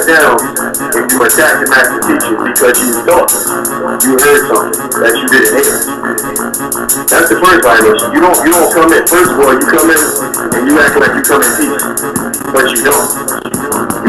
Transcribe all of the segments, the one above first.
down and you attack the master teacher because you thought you heard something that you didn't hear. That's the first violation. You don't come in. First of all, you come in and you act like you come in peace, but you don't.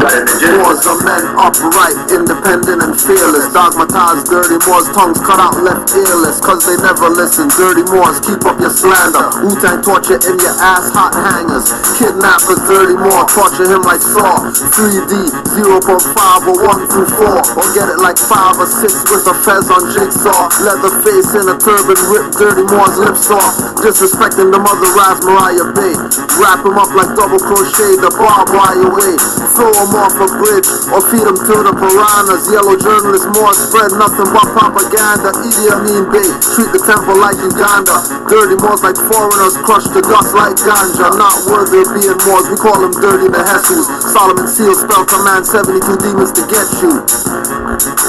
You got Moors are men upright, independent and fearless. Dogmatized dirty Moors, tongues cut out left earless, cause they never listen. Dirty Moors, keep up your slander. Wu-Tang torture in your ass, hot hangers. Kidnappers, dirty Moor, torture him like Saw. 3D, 0.5 or 1 through 4. Or get it like 5 or 6 with a fez on jigsaw. Leather face in a turban, rip dirty Moors lips off. Disrespecting the mother Raz Mariah Bay. Wrap him up like double crochet, the barbed wire way. Throw him off a bridge or feed him to the piranhas. Yellow journalists more spread nothing but propaganda. Idi Amin Bey, treat the temple like Uganda. Dirty Moors like foreigners, crush the dust like ganja. Not worthy of being Moors, we call them dirty Nehesus. Solomon Seal spell command 72 demons to get you.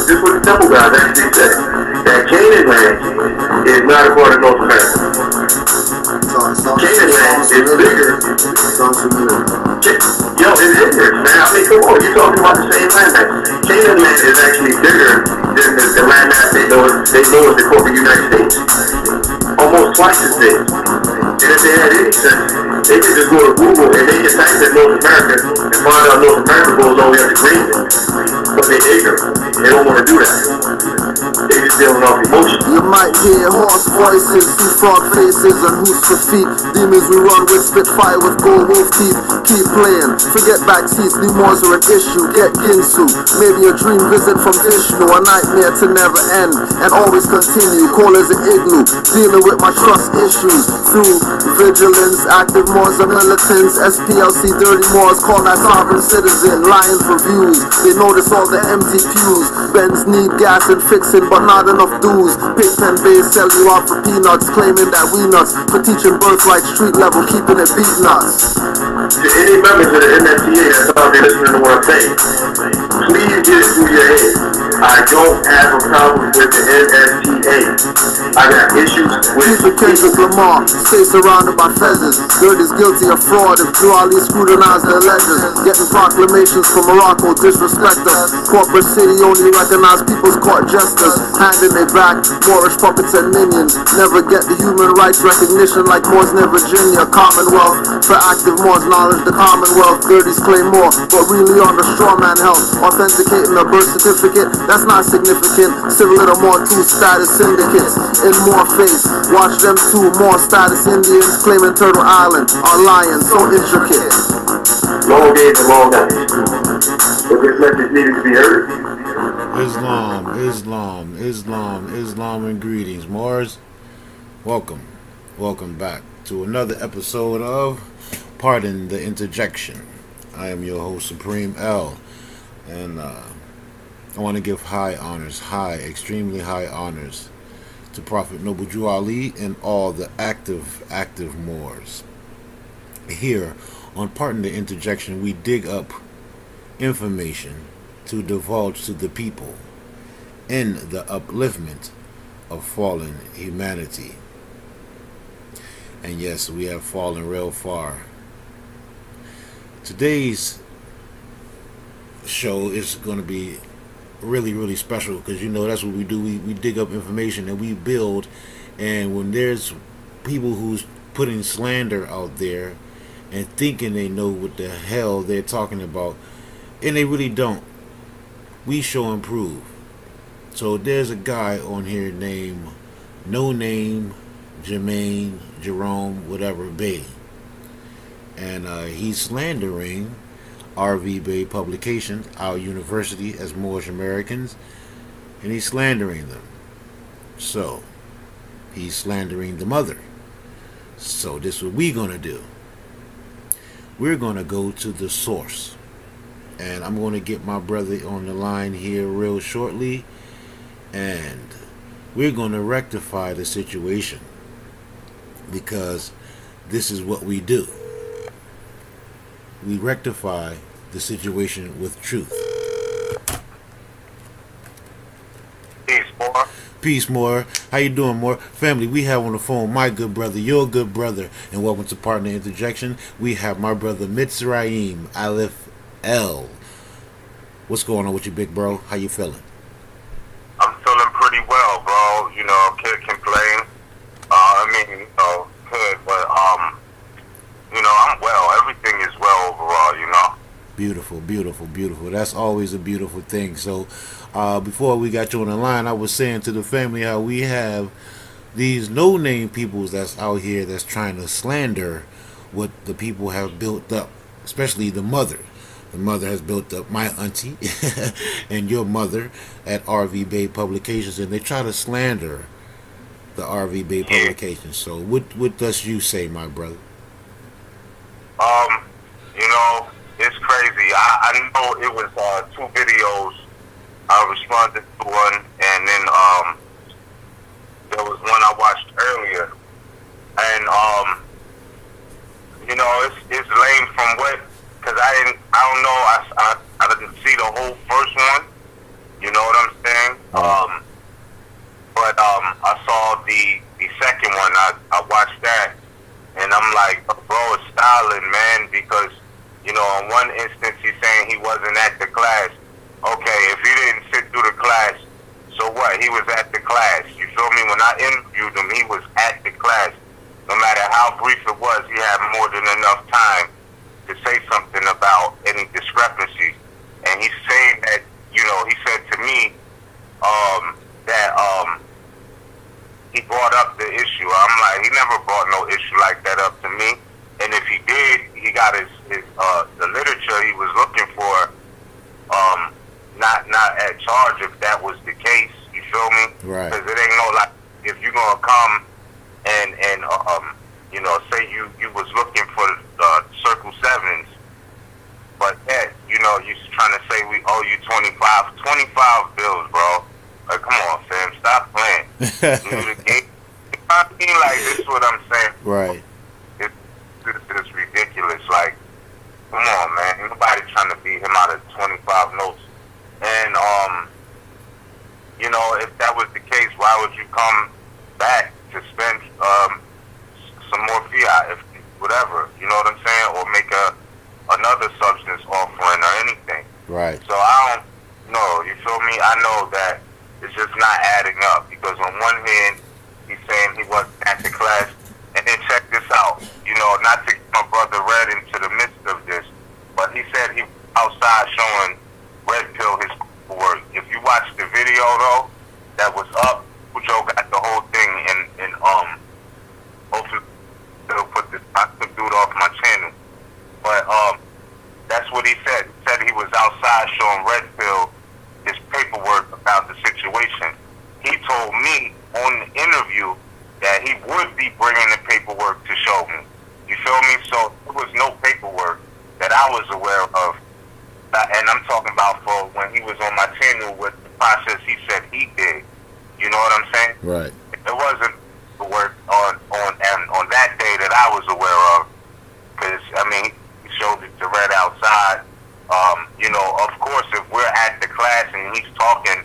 This was the temple guys actually said that Canaanland is not a part of North America. Canaanland is bigger. Yo, it's ignorant, man. I mean, come on, you're talking about the same land mass. Canaanland is actually bigger than the land mass they know as the corporate United States. Almost twice as big. And if they had any sense, they could just go to Google and they just type in North America and find out North America goes all the way up to Greenland. But they're ignorant. They don't want to do that. They just dealing off emotion. You might hear hoarse voices, see frog faces and hoots for feet. Demons we run with, spit fire with gold wolf teeth. Keep playing, forget back seats, new Moors are an issue. Get Ginsu, maybe a dream visit from Vishnu, a nightmare to never end and always continue. Cold as an igloo, dealing with my trust issues through vigilance. Active Moors are militants, SPLC dirty Moors call that sovereign citizen. Lying for views, they notice all the empty pews. Benz need gas and fixing, but not enough dues. Pig pen base sell you out for peanuts, claiming that we nuts for teaching birthright street level, keeping it beat nuts. To any members of the MFTA that's out there listening to what I'm saying, please get it through your head. I don't have a problem with the MFTA. I got issues with Kendrick Lamar, stay surrounded by feathers. Dirty's guilty of fraud if Drew Ali scrutinized their ledgers. Getting proclamations from Morocco, disrespect us. Corporate city only recognize people's court jesters. Handing their back, Moorish puppets and minions. Never get the human rights recognition like Moors near Virginia. Commonwealth, for active Moors knowledge the Commonwealth. Dirties claim more, but really on the straw man health. Authenticating a birth certificate, that's not significant. Civil little more two status syndicates. In more face, watch them two more status Indians claiming Turtle Island are lying, so intricate. long days and long nights. But this message needed to be heard. Islam and greetings. Moors, welcome back to another episode of Pardon the Interjection. I am your host, Supreme L, and I want to give extremely high honors to Prophet Noble Drew Ali and all the active Moors. Here on Pardon the Interjection, we dig up information to divulge to the people in the upliftment of fallen humanity. And yes, we have fallen real far. Today's show is going to be really special, because that's what we do. We dig up information and we build. And when there's people who's putting slander out there and thinking they know what the hell they're talking about, and they really don't, we show and prove. So there's a guy on here named No Name Jerome whatever Bay, and he's slandering RV Bay Publications, our university as Moorish Americans, and he's slandering them. So he's slandering the mother. So this is what we're gonna do. We're gonna go to the source, and I'm gonna get my brother on the line here real shortly, and we're gonna rectify the situation, because this is what we do. We rectify the situation with truth. Peace, Moore. Peace, Moore. How you doing, Moore? Family, we have on the phone my good brother, your good brother, and welcome to Partner Interjection. We have my brother Misrepresentation, Aleph L. What's going on with you, big bro? How you feeling? I'm feeling pretty well, bro. You know, can't complain. Good, but I'm well. Everything is well overall, you know. Beautiful, beautiful, beautiful. That's always a beautiful thing. So, before we got you on the line, I was saying to the family how we have these no-name peoples that's out here that's trying to slander what the people have built up, especially the mother. The mother has built up my auntie and your mother at RV Bay Publications, and they try to slander the RV Bay Publications. So, what does you say, my brother? It's crazy. I know it was 2 videos. I responded to one, and then there was one I watched earlier, and it's lame from what, because I don't know. I didn't see the whole first one. You know what I'm saying? But I saw the second one. I watched that, and I'm like, bro, it's styling, man, because in one instance he's saying he wasn't at the class. Okay, if he didn't sit through the class, so what? He was at the class. You feel me? When I interviewed him, he was at the class. No matter how brief it was, he had more than enough time to say something about any discrepancies. And he's saying that, he said to me that he brought up the issue. I'm like, he never brought no issue like that up to me. And if he did, he got the literature he was looking for not at charge if that was the case. You feel me? Right. Because it ain't no, like, if you're gonna come and say you was looking for circle 7s, but that you trying to say we owe you 25 bills, bro. Like, come on, fam, stop playing. I mean, like, this is what I'm saying. Right. It's ridiculous. Like, come on, man. Ain't nobody trying to beat him out of 25 notes. And, if that was the case, why would you come back to spend some more fiat, whatever, you know what I'm saying? Or make another substance offering or anything. Right. So I don't know, you feel me? I know that it's just not adding up, because on one hand, he's saying he wasn't at the class, and then check this out, not to get my brother Red into the midst of this, but he said he was outside showing Red Pill his work. If you watch the video, though, that was up, Joe got the whole thing, and hopefully they'll put this, I took dude off my channel, but that's what he said. He said he was outside showing Red Pill his paperwork about the situation. He told me on the interview that he would be bringing the paperwork to show me. You feel me? So there was no paperwork that I was aware of. And I'm talking about for when he was on my channel with the process he said he did. You know what I'm saying? Right. There wasn't paperwork on that day that I was aware of. Because, he showed it to Red outside. Of course, if we're at the class and he's talking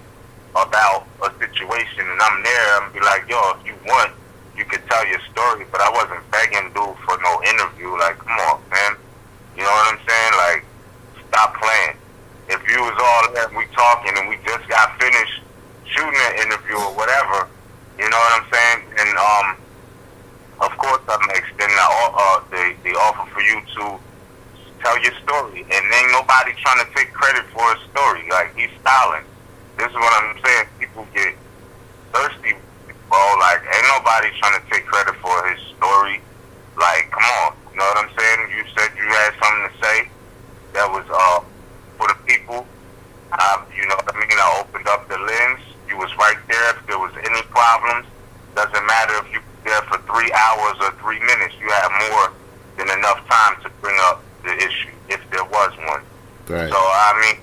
about a situation and I'm there, I'm be like, yo, if you want, you could tell your story, but I wasn't begging dude for no interview. Like, come on, man. You know what I'm saying? Like, stop playing. If you was all there and we talking and we just got finished shooting an interview or whatever, you know what I'm saying? And of course I'm gonna extend the offer for you to tell your story. And ain't nobody trying to take credit for his story. Like, he's styling. This is what I'm saying. People get thirsty, bro. Like, ain't nobody trying to take credit for his story. Like, come on. You know what I'm saying? You said you had something to say that was for the people. You know what I mean? I opened up the lens. You was right there. If there was any problems, doesn't matter if you were there for 3 hours or 3 minutes. You had more than enough time to bring up the issue, if there was one. Right. So, I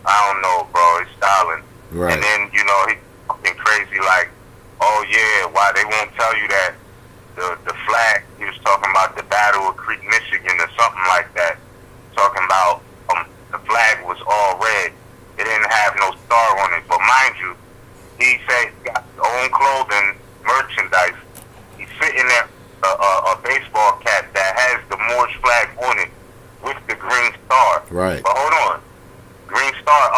don't know, bro. It's styling. Right. And then, he's fucking crazy, like, oh, yeah, why they won't tell you that the flag, he was talking about the Battle of Creek, Michigan, or something like that. Talking about the flag was all red. It didn't have no star on it. But mind you, he said he got his own clothing, merchandise. He's sitting there, a baseball cap that has the Moorish flag on it with the green star. Right. But hold on. Green star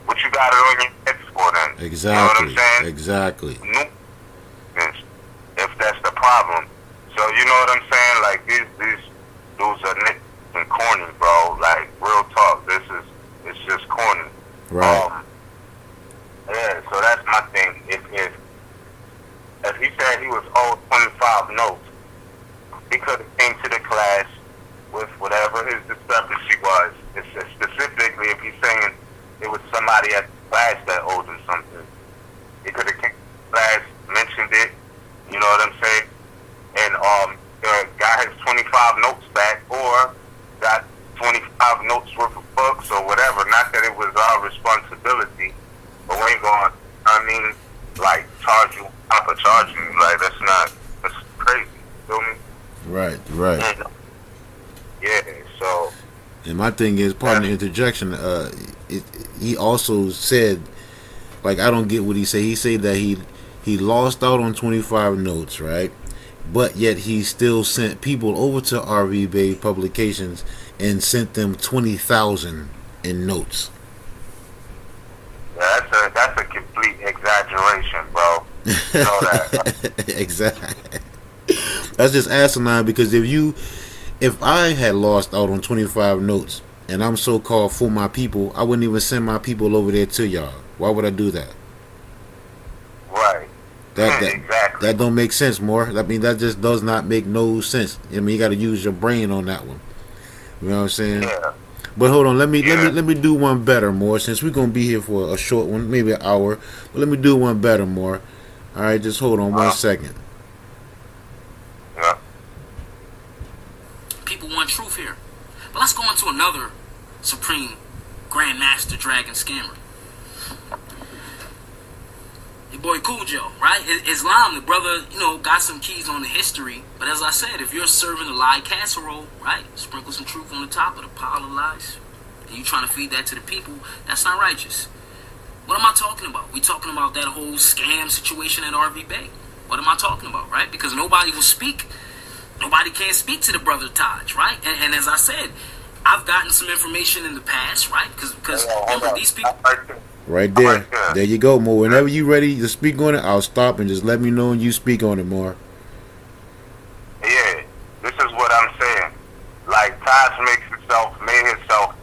what you got it on your head for then? Exactly. You know what I'm saying? Exactly. If that's the problem. So you know what I'm saying? Like these dudes are nitty and corny, bro. Like real talk. It's just corny. Right. Yeah. So that's my thing. If he said he was owed 25 notes, he could have came to the class with whatever his discrepancy was. Specifically, if he's saying it was somebody at the class that owed him something, he could have came to the class, mentioned it. You know what I'm saying? And got his 25 notes back, or got 25 notes worth of books or whatever. Not that it was our responsibility, but we ain't going, like charge you, charging you. Like that's crazy. Feel me? Right. Right. And, yeah. So. And my thing is, part of the interjection, he also said, like, I don't get what he said. He said that he lost out on 25 notes, right? But yet he still sent people over to RV Bay Publications and sent them 20,000 in notes. Yeah, that's a complete exaggeration, bro. You know that. Exactly. That's just asinine, because if I had lost out on 25 notes and I'm so-called for my people, I wouldn't even send my people over there to y'all. Why would I do that? Right. Exactly. That don't make sense, more. I mean, that just does not make no sense. I mean, you got to use your brain on that one. You know what I'm saying? Yeah. But hold on, let me do one better, more, since we're gonna be here for a short one, maybe an hour. But let me do one better, more. All right, just hold on 1 second. Yeah. People want truth here. But let's go on to another Supreme Grandmaster Dragon scammer. Your boy Cujo, right? Islam, the brother, got some keys on the history. But as I said, if you're serving a lie casserole, right, sprinkle some truth on the top of the pile of lies, and you trying to feed that to the people, that's not righteous. What am I talking about? We talking about that whole scam situation at RV Bay. What am I talking about, right? Because nobody will speak. Nobody can speak to the brother Taj, right? And as I said, I've gotten some information in the past, right? Because remember, these people... Right there. There you go, Mo. Whenever you ready to speak on it, I'll stop and just let me know and you speak on it, more. Yeah, this is what I'm saying. Like, Taj made himself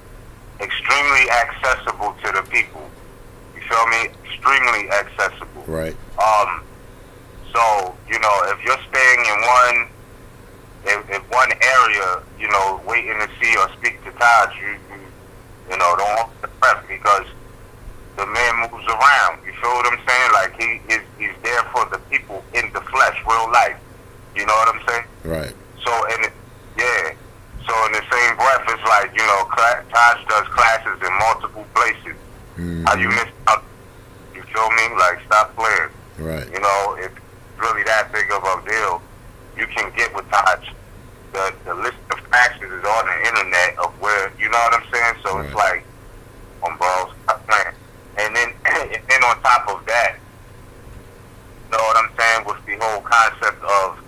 extremely accessible to the people. You feel me? Extremely accessible. Right. So, if you're staying in one area, waiting to see or speak to Taj, you don't hold the breath, because the man moves around. You feel what I'm saying? Like, he's there for the people in the flesh, real life. You know what I'm saying? Right. So in the same breath, it's like, Taj does classes in multiple places. Mm-hmm. How you miss out? You feel me? Like, stop playing. Right. If it's really that big of a deal, you can get with Taj. The list of classes is on the internet of where, you know what I'm saying? So right. It's like, bro, stop playing. And then on top of that, you know what I'm saying, with the whole concept of,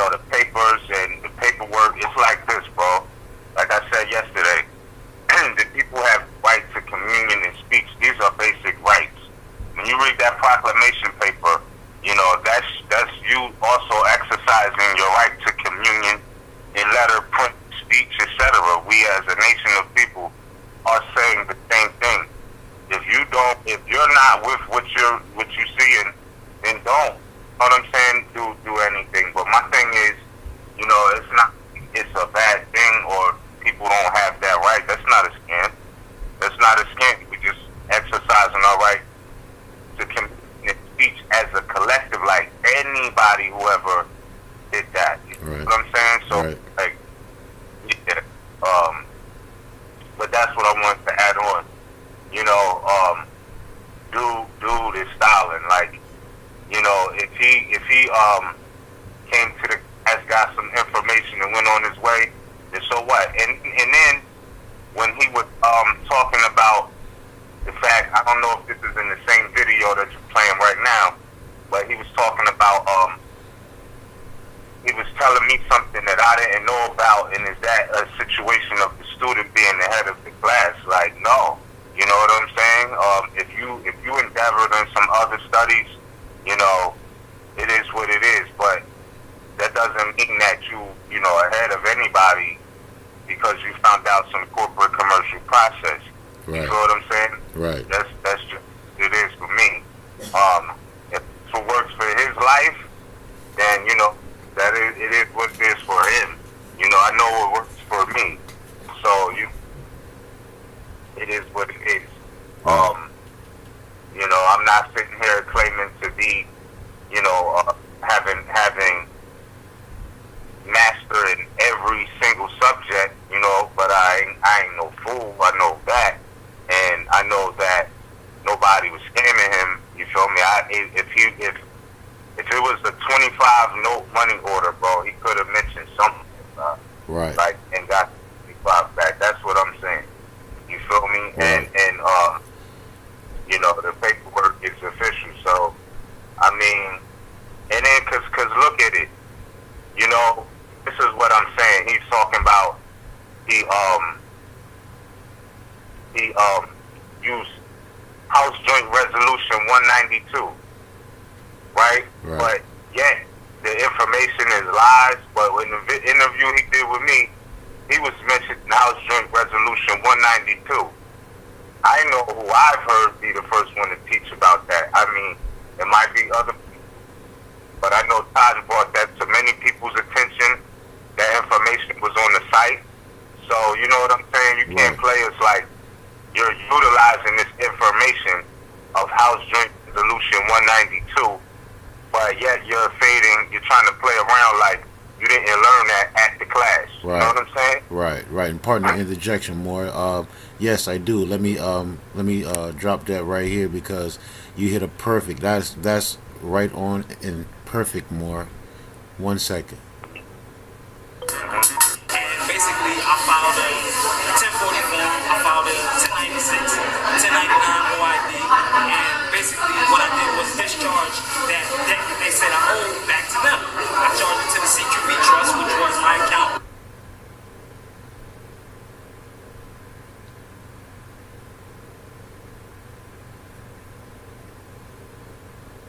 the papers and the paperwork, it's like this, bro. Like I said yesterday, the people have right to communion and speech. These are basic rights. When you read that proclamation paper, that's you also exercising your right to communion in letter, print, speech, etc. We as a nation of people are saying the same thing. If you're not with what you seeing, then don't. You know what I'm saying? Do anything. But my thing is, it's a bad thing, or people don't have that right. That's not a scam. That's not a scam. We just exercising our right to communicate speech as a collective, like anybody whoever did that. You know what I'm saying? So, right. like, yeah. But that's what I wanted to add on. Dude is styling. Like, if he came to the class, got some information and went on his way, then so what? And then when he was talking about the fact, I don't know if this is in the same video that you're playing right now, but he was talking about he was telling me something that I didn't know about, and is that a situation you found out some corporate commercial process. Right. You know what I'm saying? Right. That's just it is for me. If it works for his life, then you know that it is what it is for him. You know, I know what works for me. So it is what it is. You know, I'm not sitting here claiming to be, you know, having master in every single subject, you know, but I ain't no fool. I know that, and I know that nobody was scamming him. You feel me? If it was a 25 note money order, bro, he could have mentioned something, Right. like, and got 25 back. That's what I'm saying. You feel me? Right. And you know, the paperwork is official. So, I mean, and then cause look at it. You know, this is what I'm saying. He's talking about he used House Joint Resolution 192, right? But yet the information is lies. But in the interview he did with me, he was mentioning House Joint Resolution 192. I know who I've heard be the first one to teach about that. I mean, it might be other people, but I know Taj brought that to many people's attention. That information was on the site. So, you know what I'm saying? You can't play us like you're utilizing this information of House Joint Resolution 192, but yet you're trying to play around like you didn't learn that at the class. Right. You know what I'm saying? Right. And pardon the interjection, more. Yes, I do. Let me drop that right here because you hit a perfect. That's right on and perfect, more. 1 second. And basically, I filed a 1040 form, I filed a 1096, 1099 OID, and basically what I did was discharge that debt that they said I owed back to them. I charged it to the CQB Trust, which was my account.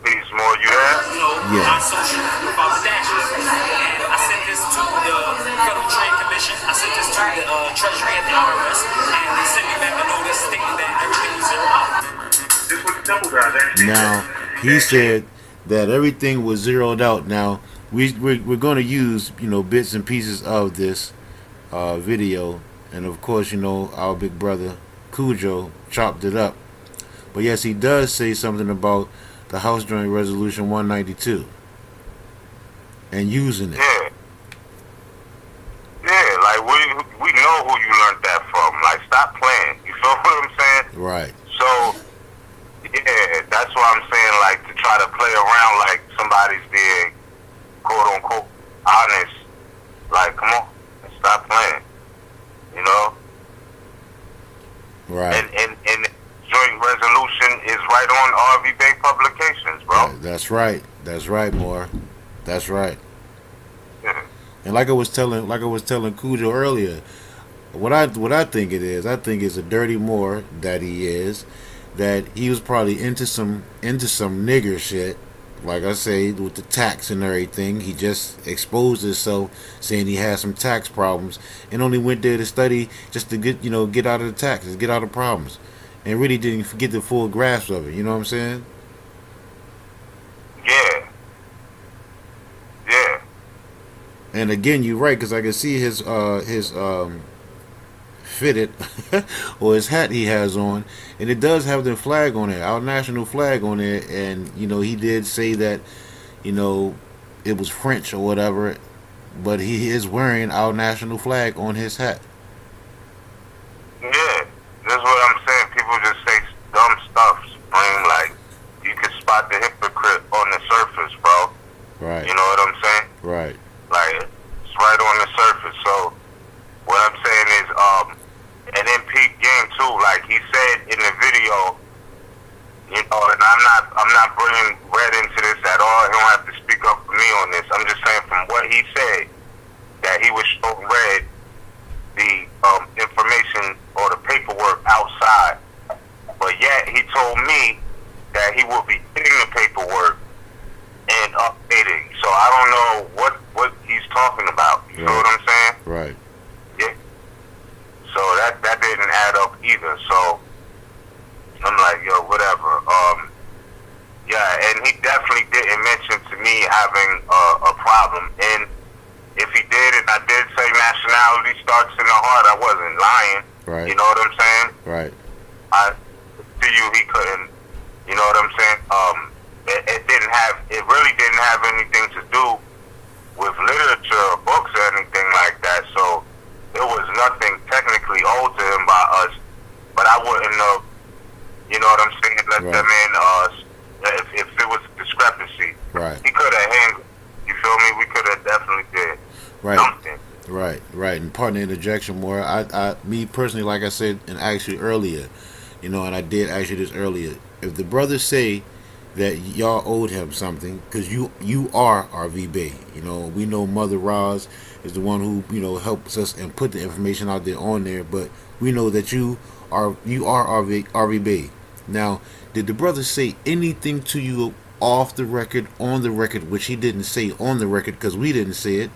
Please, more, you there? You know, Yeah. my social about the dashes. And I sent this to the Federal Trade Commission, I sent this to the Treasury and the IRS, and they sent me back a notice stating that everything was zeroed out. This was the simple guys actually. Now he said that everything was zeroed out. Now we're going to use, you know, bits and pieces of this video, and of course, you know, our big brother Cujo chopped it up. But yes, he does say something about the House Joint Resolution 192 and using it. Yeah, like we know who you learned that from. Like, stop playing. You feel what I'm saying? Right. So, yeah, that's what I'm saying. Like, to try to play around like somebody's being quote unquote honest. Like, come on, stop playing. You know? Right. And joint resolution is right on RV Bay Publications, bro. That's right. That's right, more. That's right. Yeah. And like I was telling Cujo earlier, what I think it is, I think it's a dirty Moor that he is, that he was probably into some nigger shit. Like I say, with the tax and everything, he just exposed himself, saying he had some tax problems, and only went there to study just to get out of the taxes, get out of problems, and really didn't get the full grasp of it. You know what I'm saying? Yeah. Yeah. And again, you're right, because I can see his fitted or his hat he has on, and it does have the flag on it, our national flag on it. And you know, he did say that, you know, it was French or whatever, but he is wearing our national flag on his hat. Yeah, that's what I'm saying. People just say dumb stuff, Spring. Like, you can spot the hypocrite on the surface, bro. Right. You know what I'm saying? Right. Like, it's right on the surface. So, what I'm saying is, and then Pete Game too. Like he said in the video, you know, and I'm not bringing Red into this at all. He don't have to speak up for me on this. I'm just saying from what he said that he was showing Red the information or the paperwork outside, but yet he told me that he will be getting the paperwork and updating. So I don't know what he's talking about. You know what I'm saying? Right. Yeah. problem. And if he did, and I did say nationality starts in the heart, I wasn't lying. Right. You know what I'm saying? Right. To you, he couldn't. You know what I'm saying? It really didn't have anything to do with literature or books or anything like that. So there was nothing technically owed to him by us. But I wouldn't have, you know what I'm saying, let them in if there was a discrepancy. Right. He could have handled it. You feel me? We could have definitely did something. Right. And pardon the interjection, more. Me personally, like I said, and actually earlier, you know, and I did ask you this earlier. If the brothers say that y'all owed him something, because you are RV Bay, you know, we know Mother Roz is the one who, you know, helps us and put the information out there on there, but we know that you are RV Bay. Now, did the brothers say anything to you off the record, on the record, which he didn't say on the record because we didn't say it,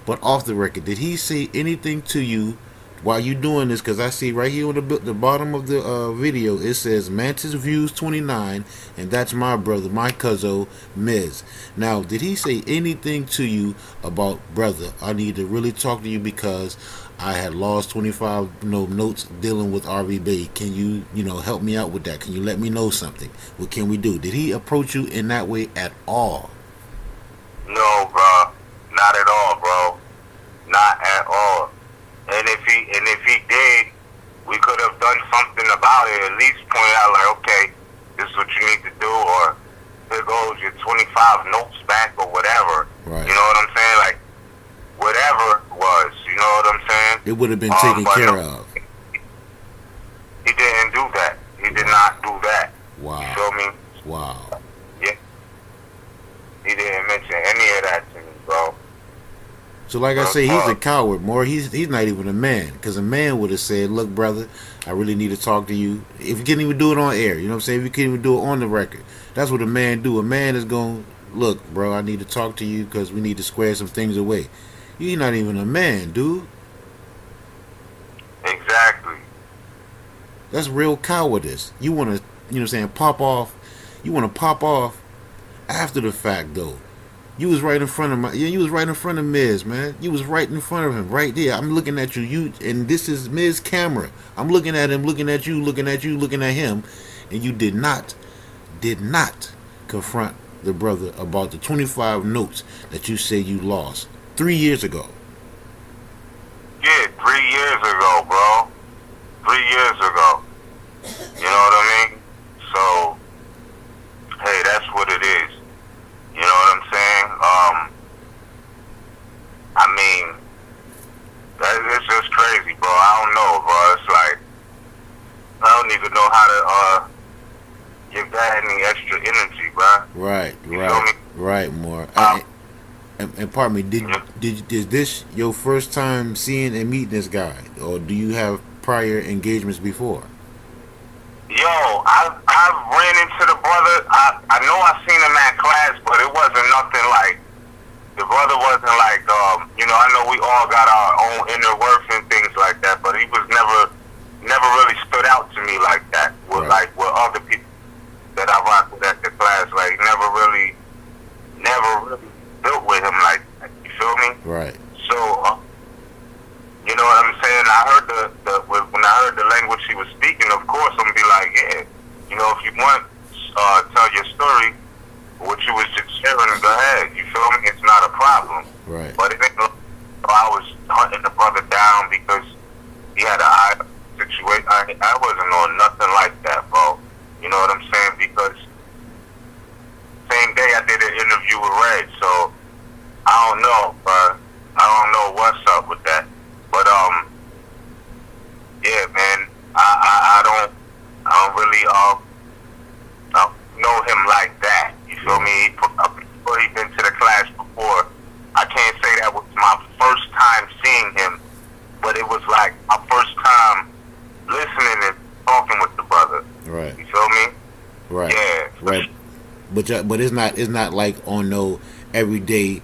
but off the record? Did he say anything to you while you doing this? Because I see right here on the bottom of the video, it says Mantis Views 29, and that's my brother, my cousin, Miz. Now, did he say anything to you about, brother, I need to really talk to you because I had lost 25 notes dealing with RV Bay. Can you, help me out with that? Can you let me know something? What can we do? Did he approach you in that way at all? No, bro. Not at all, bro. Not at all. And if he did, we could have done something about it. At least point out, like, okay, this is what you need to do, or here goes your 25 notes back, or whatever. Right. You know what I'm saying? Like, whatever it was. You know what I'm saying? It would have been taken care of. He didn't do that. He did not do that. Wow. You feel me? Wow. Yeah. He didn't mention any of that to me, bro. So like I say, he's a coward, more. He's not even a man, because a man would have said, look, brother, I really need to talk to you. If you can't even do it on air, you know what I'm saying? If you can't even do it on the record, that's what a man do. A man is going, look, bro, I need to talk to you because we need to square some things away. You're not even a man, dude. Exactly. That's real cowardice. You want to, you know what I'm saying, pop off. You want to pop off after the fact, though. You was right in front of you was right in front of Miz, man. You was right in front of him, right there. I'm looking at you, and this is Miz camera. I'm looking at him, looking at you, looking at you, looking at him, and you did not confront the brother about the 25 notes that you say you lost 3 years ago. Yeah, 3 years ago, bro. 3 years ago. You know what I mean? So, hey, that's what it is. You know what I'm saying? I mean, it's just crazy, bro. I don't know, bro. It's like, I don't even know how to give that any extra energy, bro. Right, more. And pardon me, is this your first time seeing and meeting this guy, or do you have prior engagements before? Yo, I've ran into the brother. I know I seen him at class, but it wasn't nothing like, the brother wasn't like, I know we all got our own inner worth and things like that, but he was never really stood out to me like that with like with other people that I rocked with at the class. Like never really built with him like that. You feel me? Right. So, you know what I'm saying? I heard when I heard the language he was speaking, of course I'm gonna be like, yeah, if you want, tell your story, what you was just sharing, go ahead. You feel me? It's not a problem. Right. But it ain't like I was hunting the brother down because he had a situation. I wasn't on nothing like that, bro. You know what I'm saying? Because same day I did an interview with Red, so I don't know, but I don't know what's up with that. But yeah, man, I don't really know him like that. You feel me? He been to the class before. I can't say that was my first time seeing him, but it was like my first time listening and talking with the brother. Right. You feel me? Right. Yeah. Right. But it's not like on no everyday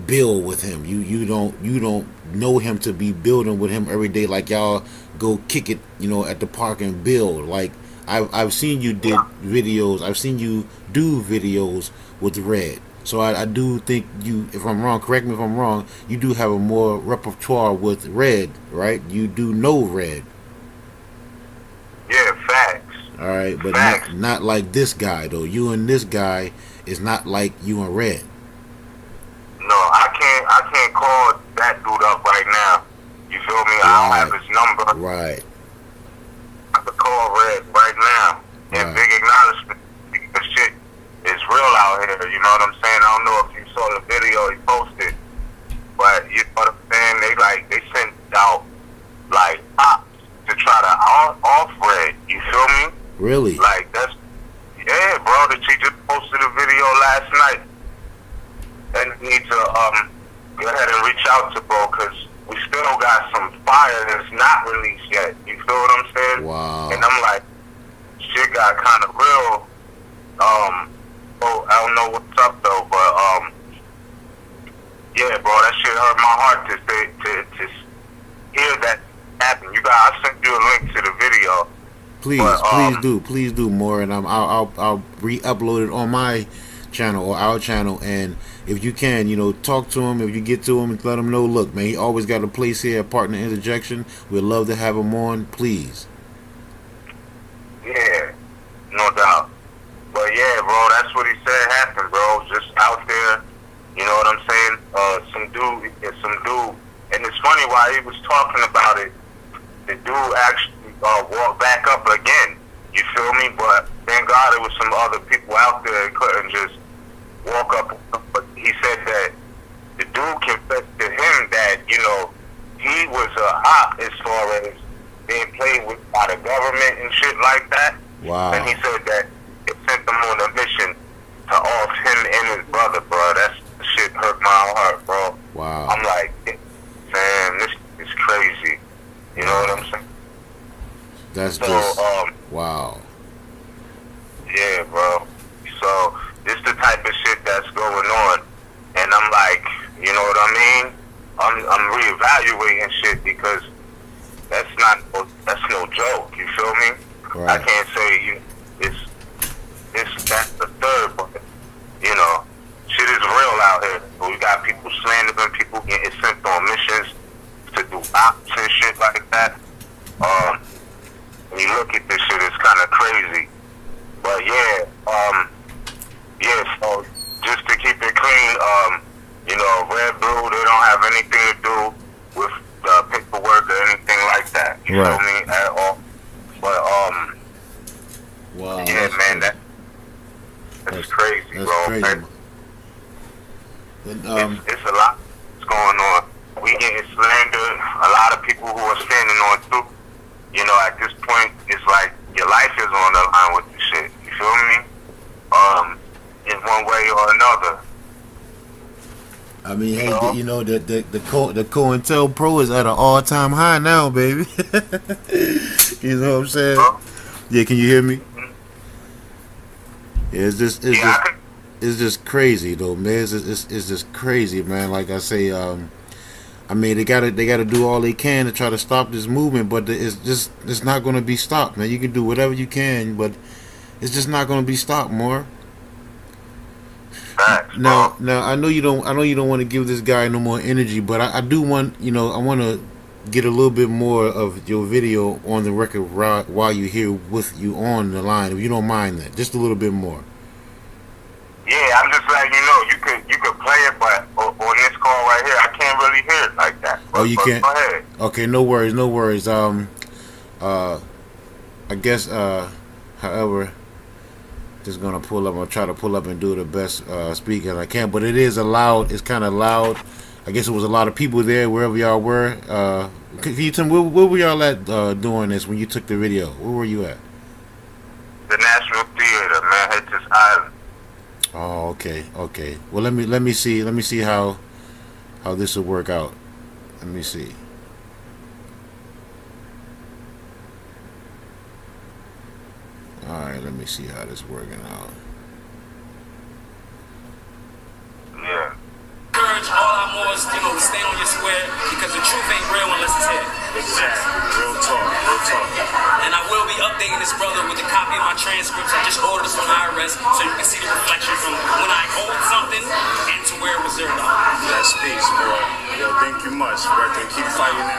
build with him. You don't know him to be building with him every day, like y'all go kick it, at the park and build. Like I've seen you did videos. I've seen you do videos with Red. So I do think you, if I'm wrong, correct me if I'm wrong, you do have a more repertoire with red, right? You do know red. Yeah, facts. All right, but facts. not like this guy though. You and this guy is not like you and red. No, I can't call that dude up right now. You feel me? I don't have his number. Right. I could call Red right now. And Right. big acknowledgement because shit is real out here. You know what I'm saying? I don't know if you saw the video he posted, but you know what I'm saying? They sent out like ops to try to off Red. You feel me? Really? Like that's bro. That she just posted a video last night, and need to go ahead and reach out to bro because we still got some fire that's not released yet. You feel what I'm saying? Wow. And I'm like, shit got kind of real. I don't know what's up though, but yeah, bro, that shit hurt my heart to hear that happen. I sent you a link to the video. Please do more, and I'll re-upload it on my channel or our channel. And if you can, talk to him. If you get to him and let him know, look, man, he always got a place here at Partner Interjection. We'd love to have him on, please. Yeah, no doubt. But yeah, bro, that's what he said happened, bro. Just out there, you know what I'm saying? Some dude, and it's funny while he was talking about it, the dude actually walked back up again. You feel me? But thank God there was some other people out there that couldn't just walk up. But he said that the dude confessed to him that, he was a op as far as being played with by the government and shit like that. Wow. And he said that it sent them on a mission to off him and his brother, bro. That shit hurt my heart, bro. Wow. I'm like, man, this is crazy. You know what I'm saying? That's so, just wow. Yeah, bro. So this the type of shit that's going on, and I'm like, you know what I mean? I'm reevaluating shit because that's no joke. You feel me? Right. I can't say that's the third, but shit is real out here. We got people slandering, people getting sent on missions to do ops and shit like that. When you look at this shit, it's kind of crazy. But yeah, so just to keep it clean, Red Blue, they don't have anything to do with paperwork or anything like that. You right. feel me? At all. But wow, yeah, man, that's crazy, that's bro. Crazy. Man. And, it's a lot that's going on. We getting slandered. A lot of people who are standing on too. At this point, it's like your life is on the line with this shit. You feel me? In one way or another. I mean, hey, the COINTELPRO is at an all-time high now, baby. You know what I'm saying? Yeah, can you hear me? Yeah, it's just crazy though, man. It's just crazy, man. Like I say, I mean, they gotta do all they can to try to stop this movement, but it's not gonna be stopped, man. You can do whatever you can, but it's just not gonna be stopped, more. Now, I know you don't want to give this guy no more energy, but I do want, I want to get a little bit more of your video on the record while you're here with you on the line, if you don't mind that, just a little bit more. Yeah, I'm just letting you know, you could play it, but on this call right here, I can't really hear it like that. Oh, you can't? Go ahead. Okay, no worries. I guess, however, just gonna pull up. I'll try to pull up and do the best speak as I can. But it is loud. It's kind of loud. I guess it was a lot of people there wherever y'all were. Can you tell me where were y'all at doing this when you took the video? Where were you at? The National Theater, Manhattan's Island. Oh, okay. Well, let me see how this will work out. Let me see. All right, let me see how this is working out. Yeah. Encourage all our Moors, to stay on your square because the truth ain't real unless it's here. Exactly. Real talk. And I will be up updating this brother with a copy of my transcripts. I just ordered this from IRS so you can see the reflection from when I owed something and to where it was zeroed out. That's peace, bro. Yo, thank you much, brother. Keep fighting that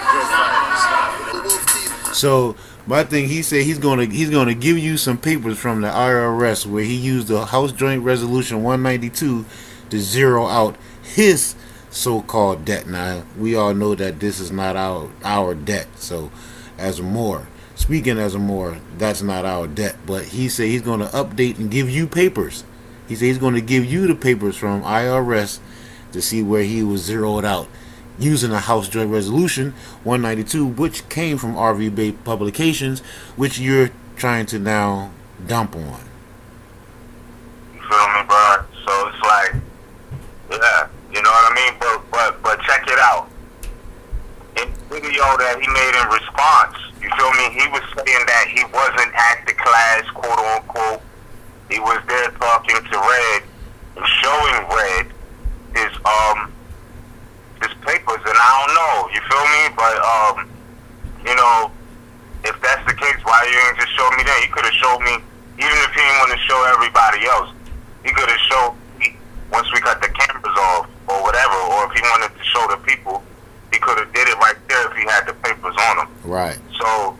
good fight. So my thing, he said he's gonna give you some papers from the IRS where he used the House Joint Resolution 192 to zero out his so-called debt. Now we all know that this is not our debt. So as more, speaking as a more, that's not our debt. But he said he's gonna update and give you papers. He said he's gonna give you the papers from IRS to see where he was zeroed out using a House Joint Resolution 192, which came from RV-Bay Publications, which you're trying to now dump on. You feel me, bro? So it's like, yeah, you know what I mean? But check it out. In the video that he made in response, you feel me? He was saying that he wasn't at the class, quote unquote. He was there talking to Red and showing Red his papers, and I don't know, you feel me? But you know, if that's the case, why you ain't just show me that? He could have showed me, even if he didn't want to show everybody else, he could have showed me once we cut the cameras off or whatever, or if he wanted to show the people, he could have did it right there if he had the papers on him. Right. So,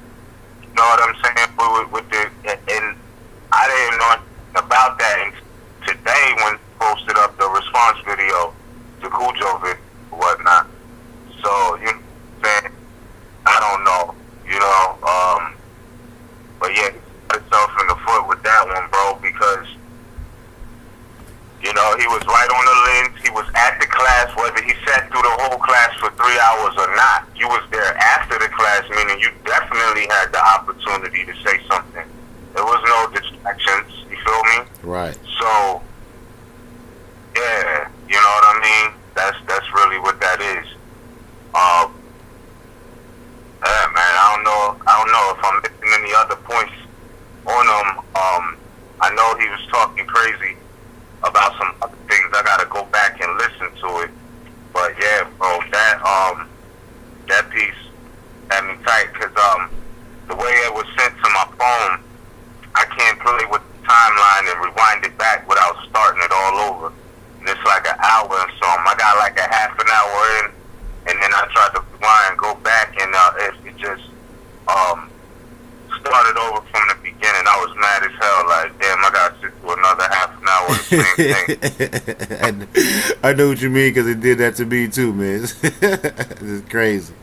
you know what I'm saying? With the, and I didn't know about that today when he posted up the response video to Cujo vid or whatnot. So, you know what I'm saying? I don't know, you know, but yeah, he shot himself in the foot with that one, bro, because, you know, he was right on the lens. He was at the class, whether he sat through the whole class for 3 hours or not. You was there after the class, meaning you definitely had the opportunity to say something. There was no distractions, you feel me? Right. So, yeah, you know what I mean? That's really what that is. Yeah, man, I don't know if I'm missing any other points on him. I know he was talking crazy about some other things. I gotta go back and listen to it. But yeah, bro, that piece had me tight, cause the way it was sent to my phone, I can't play with the timeline and rewind it back without starting it all over. And it's like an hour and something. I got like a half an hour in, and then I tried to rewind and go back, and it just started over from the beginning. I was mad as hell. Like, damn, I got to sit through another half an hour of the same thing. I know what you mean, because it did that to me too, man. It's crazy.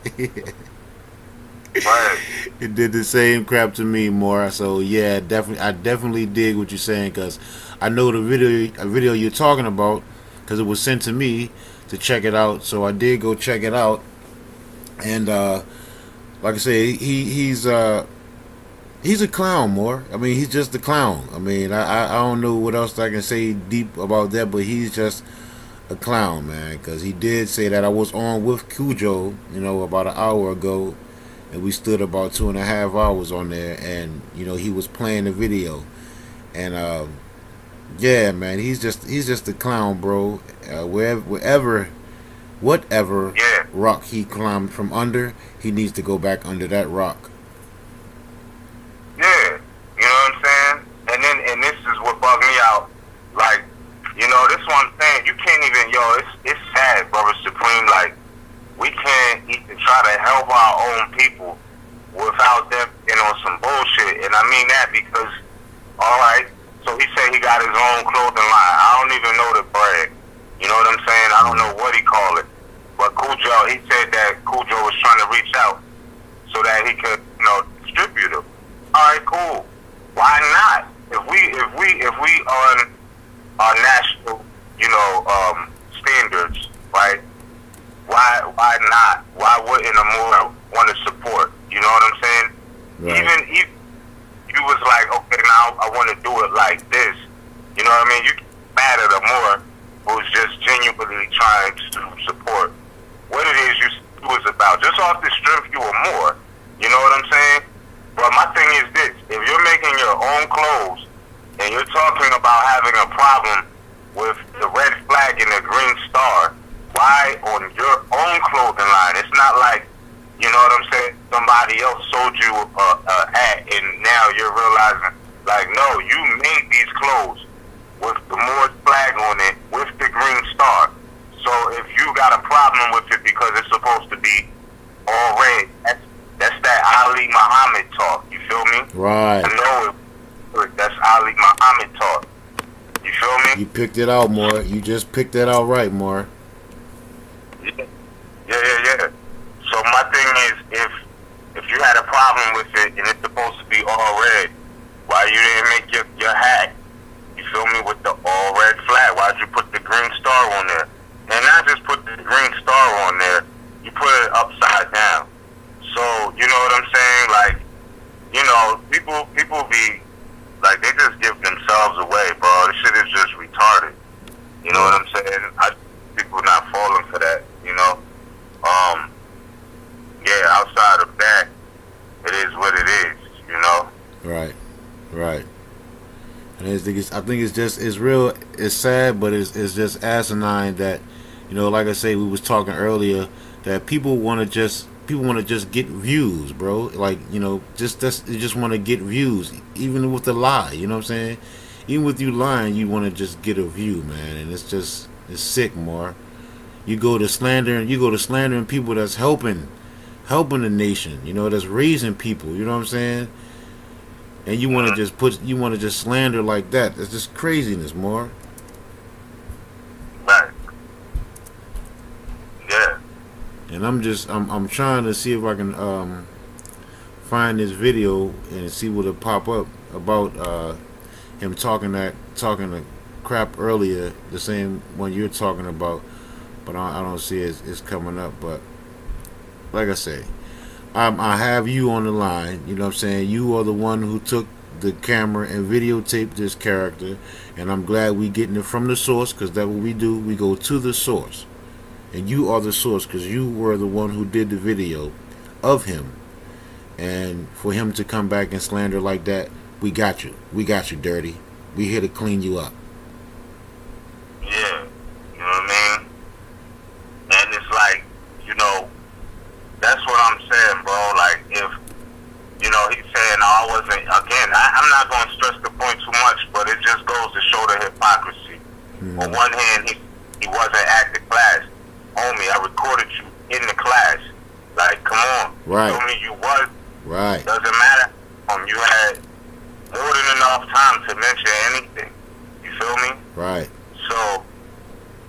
Right. It did the same crap to me more. So yeah, I definitely dig what you're saying, because I know the video you're talking about, because it was sent to me to check it out. So I did go check it out, and like I say, he's a clown, more. I mean, he's just a clown. I mean, I don't know what else I can say deep about that, but he's just a clown, man. Because he did say that I was on with Cujo, you know, about an hour ago, and we stood about 2.5 hours on there, and you know, he was playing the video, and yeah, man, he's just a clown, bro. Whatever yeah. rock he climbed from under, he needs to go back under that rock. Yeah, you know what I'm saying? And this is what bugged me out. Like, you know, this one thing, you can't even, it's sad, Brother Supreme. Like, we can't even try to help our own people without them, you know, some bullshit. And I mean that because, all right, so he said he got his own clothing line. I don't even know the brand. You know what I'm saying? I don't know what he called it. But Cujo, he said that Cujo was trying to reach out so that he could, you know, distribute them. All right, cool. Why not? If we on our national, you know, standards, right? Why not? Why wouldn't a more want to support? You know what I'm saying? Right. Even if you was like, okay, now I want to do it like this. You know what I mean? You mad at a more who's just genuinely trying to support what it is you was about. Just off the strength you were more. You know what I'm saying? But my thing is this: if you're making your own clothes and you're talking about having a problem with the red flag and the green star, why on your own clothing line? It's not like, you know what I'm saying, somebody somebody else sold you a hat, and now you're realizing, like, no, you made these clothes with the Moors flag on it, with the green star. So if you got a problem with it because it's supposed to be all red, that's that Ali Muhammad talk. You feel me? Right. I know that's Ali Muhammad talk. You feel me? You picked it out, more. You just picked it out right, more. Yeah. So my thing is, if you had a problem with it and it's supposed to be all red, why you didn't make your hat, you feel me, with the all red flag? Why'd you put the green star on there? And not just put the green star on there, you put it upside down. So, you know what I'm saying? Like, you know, people be, like, they just give themselves away, bro. This shit is just retarded. You know what I'm saying? People not falling for that, you know? Yeah, outside of that, it is what it is, you know? Right. And I think it's real, it's sad, but it's just asinine that, you know, like I say, we was talking earlier, that people want to just get views, bro. Like, you know, they just want to get views, even with the lie. You know what I'm saying? Even with you lying, you want to just get a view, man. And it's sick, more. You go to slandering people that's helping the nation. You know, that's raising people. You know what I'm saying? And you want to just slander like that. That's just craziness, more. Right. Yeah. And I'm trying to see if I can find this video and see what it pop up about him talking the crap earlier, the same one you're talking about, but I don't see it's coming up. But like I say, I have you on the line. You know what I'm saying? You are the one who took the camera and videotaped this character, and I'm glad we getting it from the source, because that's what we do. We go to the source. And you are the source, because you were the one who did the video of him. And for him to come back and slander like that, we got you. We got you, Dirty. We here to clean you up. Yeah. You know what I mean? And it's like, you know, that's what I'm saying, bro. Like, if, you know, he's saying, no, I wasn't, again, I'm not going to stress the point too much, but it just goes to show the hypocrisy. On one hand, he wasn't at the class. Homie, I recorded you in the class. Like, come on. Right. You feel me? You was. Right. Doesn't matter. You had more than enough time to mention anything. You feel me? Right. So,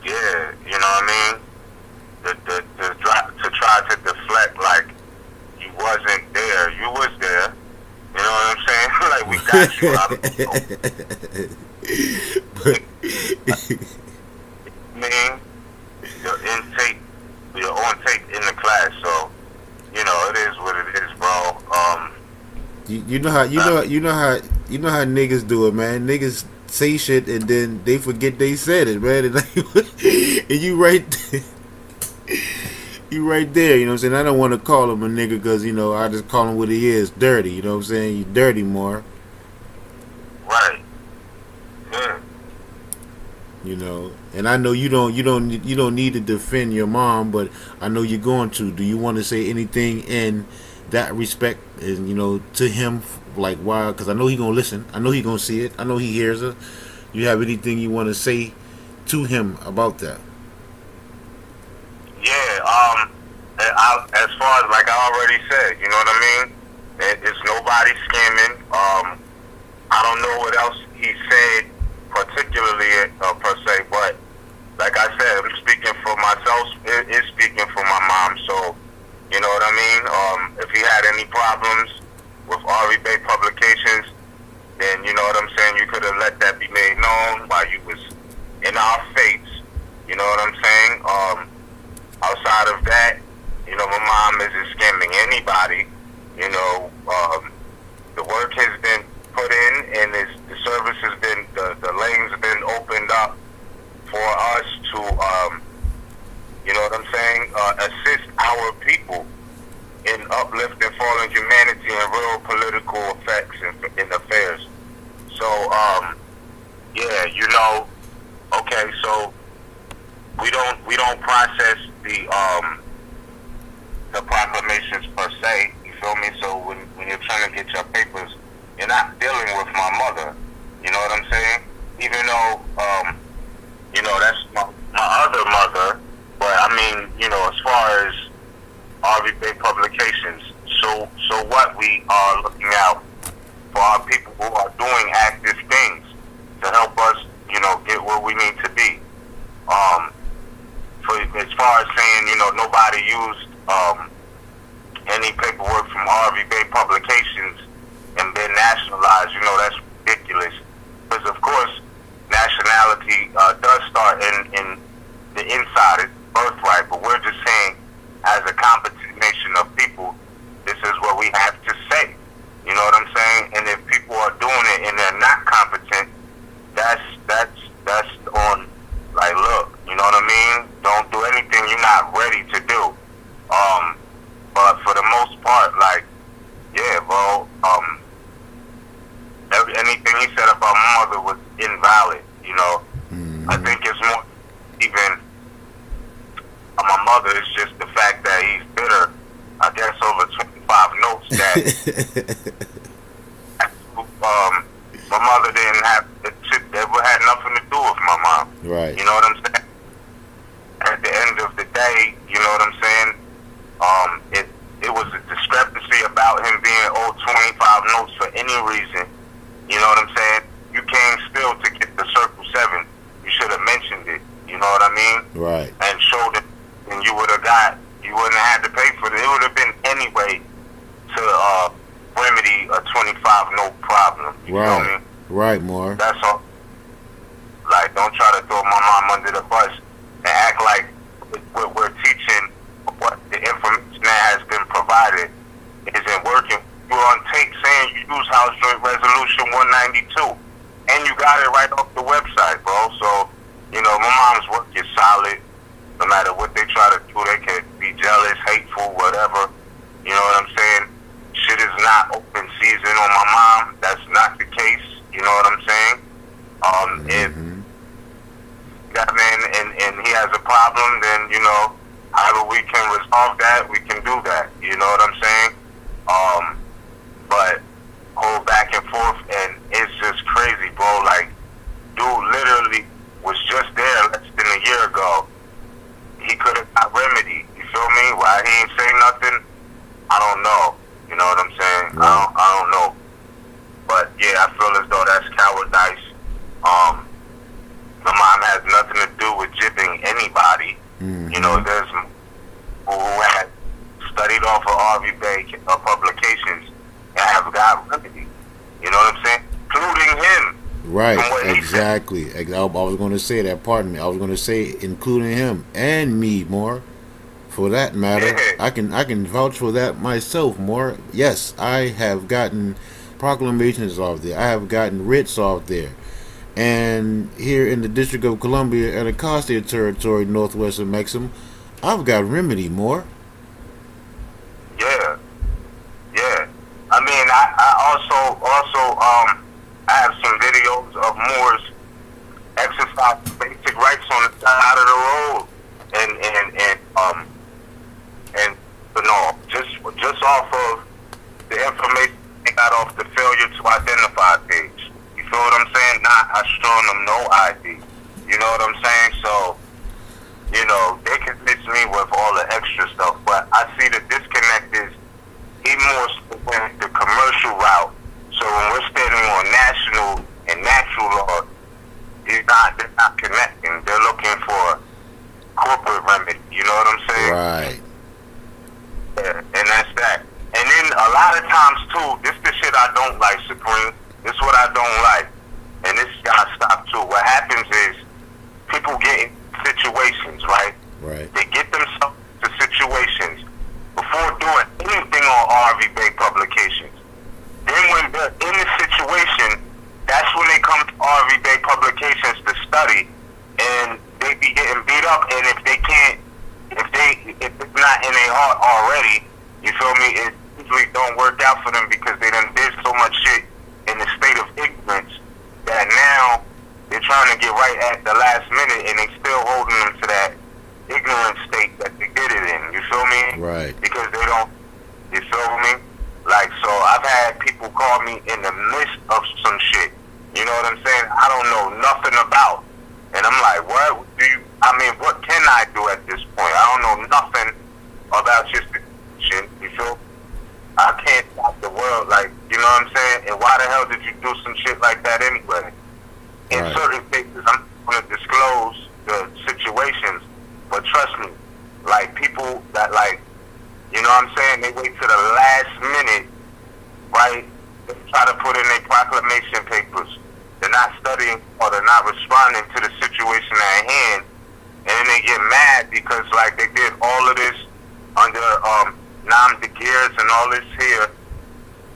yeah, you know what I mean? To try to deflect, like, you wasn't there. You was there. You know what I'm saying? Like, we got you. Man, you're on tape in the class, so you know it is what it is, bro. You know how niggas do it, man. Niggas say shit and then they forget they said it, man. And you right there, you know what I'm saying? I don't want to call him a nigga because, you know, I just call him what he is, dirty. You know what I'm saying? You dirty, more. Right. Yeah. You know, and I know you don't need to defend your mom, but I know you're going to. Do you want to say anything in that respect, and, you know, to him, like, why? Because I know he gonna listen. I know he gonna see it. I know he hears it. You have anything you want to say to him about that? Yeah. As far as, like I already said, you know what I mean? It's nobody scamming. I don't know what else he said particularly per se, but like I said, I'm speaking for myself. It is speaking for my mom. So, you know what I mean? If he had any problems with Ari Bay Publications, then, you know what I'm saying, you could have let that be made known while you was in our face. You know what I'm saying? Outside of that, you know, my mom isn't scamming anybody. You know, the work has been put in, and the service has been, the lanes have been opened up for us to, you know what I'm saying, assist our people in uplifting fallen humanity and real political effects in affairs. So, yeah, you know, okay, so we don't process the proclamations per se, you feel me? looking out for our people who are doing active things to help us, you know, get where we need to be. For as far as saying, you know, nobody used any paperwork from Harvey Bay Publications and been nationalized, you know, that's ridiculous. Because of course, nationality does start in the inside, it's birthright, but we're just saying, as a competent nation of people, this is what we have to say. You know what I'm saying? And if people are doing it and they're not competent, that's on, like, look, you know what I mean? Don't do anything you're not ready to do. But for the most part, like, yeah, bro, anything he said about my mother was invalid, you know? I think it's more even my mother, it's just the fact that he's bitter, I guess, over 25 notes that my mother didn't have, it had nothing to do with my mom. Right. You know what I'm saying? At the end of the day, you know what I'm saying? It was a discrepancy about him being owed 25 notes for any reason. You know what I'm saying? You came still to get the Circle 7. You should have mentioned it. You know what I mean? Right. And showed it, and you would have got, you wouldn't have had to pay for it. It would have been anyway to remedy a 25 note problem. You right. feel me? Right, more. That's all. Like, don't try to throw my mom under the bus and act like we're teaching what the information that has been provided isn't working. You're on tape saying you use House Joint Resolution 192, and you got it right off the website, bro. So, you know, my mom's work is solid. No matter what they try to do, they could be jealous, hateful, whatever. You know what I'm saying? Shit is not open season on my mom. That's not the case. You know what I'm saying? If that man and he has a problem, then, you know, however we can resolve that, we can do that. You know what I'm saying? But hold back and forth, and it's just crazy, bro. Like, dude literally was just there less than a year ago. He could have got remedy. You feel me? Why he ain't say nothing? I don't know. You know what I'm saying? I don't know. But yeah, I feel as though that's cowardice. My mom has nothing to do with jibbing anybody. You know, there's people who had studied off of Harvey Bay publications and have got remedy. You know what I'm saying? Including him. Right, exactly. I was going to say that, pardon me. I was going to say including him and me, more. For that matter, yeah. I can vouch for that myself, more. Yes, I have gotten proclamations off there. I have gotten writs off there. And here in the District of Columbia and Acosta Territory, northwest of Mexico, I've got remedy, more. Yeah. Yeah. I mean, I also I have some videos of Moors exercising basic rights on the side of the road, and but no, just off of the information they got off the failure to identify page. You feel what I'm saying? Not us showing them no ID. You know what I'm saying? So, you know, they can miss me with all the extra stuff, but I see the disconnect is he more went the commercial route. So when we're standing on national and natural law, they're not connecting. They're looking for corporate remedy. You know what I'm saying? Right. Yeah, and that's that. And then a lot of times too, this the shit I don't like, Supreme. This is what I don't like, and this gotta stop too. What happens is people get in situations, right? Right. They get themselves to situations before doing anything on Harvey Bay Publications. Then when they're in the situation, that's when they come to Harvey Bay Publications to study, and they be getting beat up. And if they can't, if it's not in their heart already, you feel me? It usually don't work out for them because they done did so much shit in the state of ignorance that now they're trying to get right at the last minute, and they still holding them to that ignorant state that they did it in. You feel me? Right. Because they don't. You feel me? Like, so I've had people call me in the midst of some shit. You know what I'm saying? I don't know nothing about. And I'm like, what do you, I mean, what can I do at this point? I don't know nothing about your situation. You feel? I can't stop the world. Like, you know know what I'm saying? And why the hell did you do some shit like that anyway? In certain cases, I'm going to disclose the situations, but trust me, like people that like, you know what I'm saying, they wait to the last minute, right? They try to put in their proclamation papers. They're not studying or they're not responding to the situation at hand, and then they get mad because like they did all of this under Nam de Gears and all this here,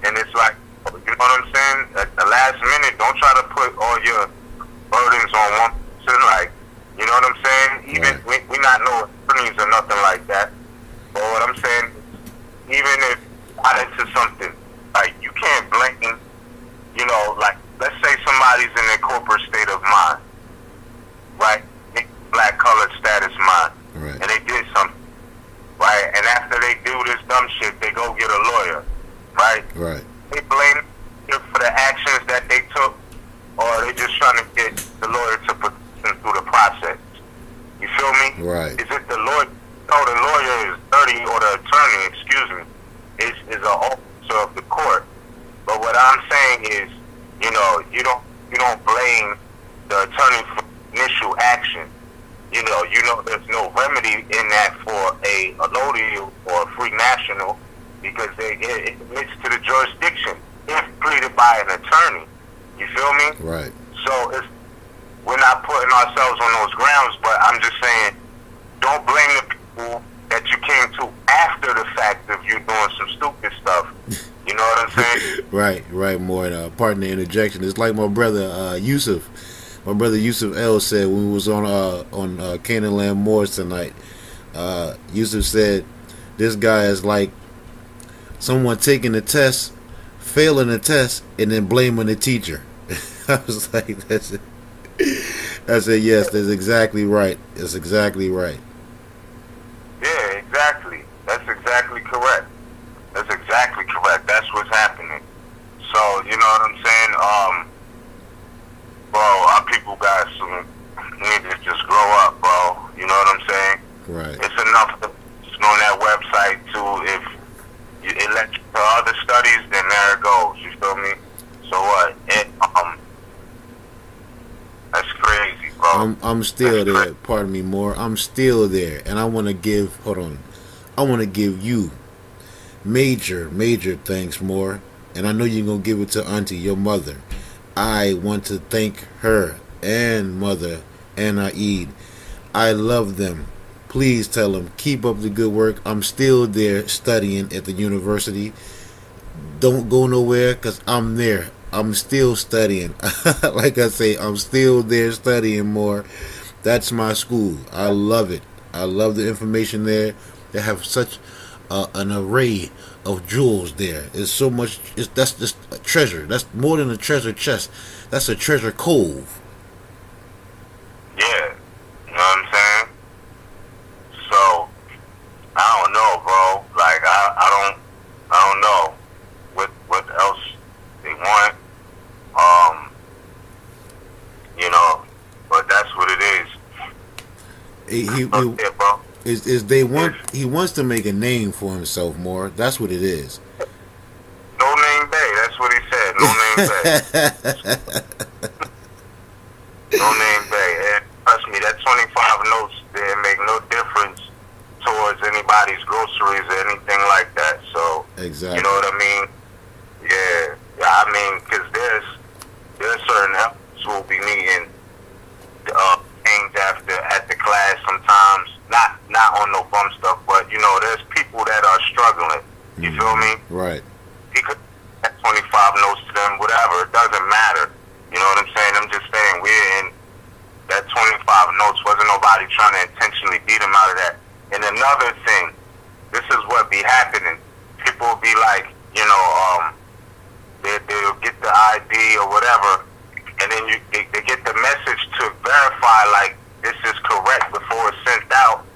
and it's like, you know what I'm saying? At the last minute, don't try to put all your burdens on one person, like, you know what I'm saying? Even we not no attorneys or nothing like that. But what I'm saying, even if got into something, like you can't blame, you know, like let's say somebody's in their corporate state of mind, right? Black colored status mind, and they did something, right? And after they do this dumb shit, they go get a lawyer, right? Right. They blame them for the actions that they took, or they just trying to get the lawyer to put them through the process. You feel me? Right. Is it the lawyer? No, the lawyer is dirty, or the attorney, excuse me, is an officer of the court. But what I'm saying is, you know, you don't blame the attorney for initial action. You know, there's no remedy in that for a notary or a free national because it admits to the jurisdiction if pleaded by an attorney. You feel me? Right. So we're not putting ourselves on those grounds, but I'm just saying, don't blame the people that you came to after the fact of you doing some stupid stuff. You know what I'm saying? Right, more. Pardon the interjection. It's like my brother Yusuf. My brother Yusuf L said when we was on Canaanland Moors tonight. Yusuf said this guy is like someone taking a test, failing a test, and then blaming the teacher. I was like, that's it. I said, yes, that's exactly right. That's exactly right. Yeah, exactly. That's exactly correct. That's exactly correct. That's what's happening. So, you know what I'm saying? Bro, our people got some need to just grow up, bro. You know what I'm saying? Right. It's enough on that website too. If it lets you to other studies, then there it goes. You feel me? So what? That's crazy, bro. I'm still there. Pardon me, more. I'm still there, and I want to give. Hold on. I want to give you major thanks, more. And I know you're gonna give it to Auntie, your mother. I want to thank her and mother and Aid. I love them. Please tell them, keep up the good work. I'm still there studying at the university. Don't go nowhere because I'm there. I'm still studying. Like I say, I'm still there studying, more. That's my school. I love it. I love the information there. They have such an array of jewels there. It's so much. That's just a treasure. That's more than a treasure chest. That's a treasure cove. Yeah, you know what I'm saying? So I don't know, bro. Like I don't know what else they want. You know, but that's what it is. He bro. He wants to make a name for himself, more. That's what it is. No name Bay. That's what he said. No name Bay. No name Bay. And trust me, that 25 notes there make no difference towards anybody's groceries or anything like that. So exactly. You know what I mean? Yeah. I mean, because there's certain helpers who will be needing things at the class sometimes. Not on no bum stuff, but you know, there's people that are struggling. You feel me? Right. He could have 25 notes to them, whatever. It doesn't matter. You know what I'm saying? I'm just saying we're in that 25 notes. Wasn't nobody trying to intentionally beat him out of that. And another thing, this is what be happening. People will be like, you know, they'll get the ID or whatever, and then they get the message to verify like this is correct before it's sent out.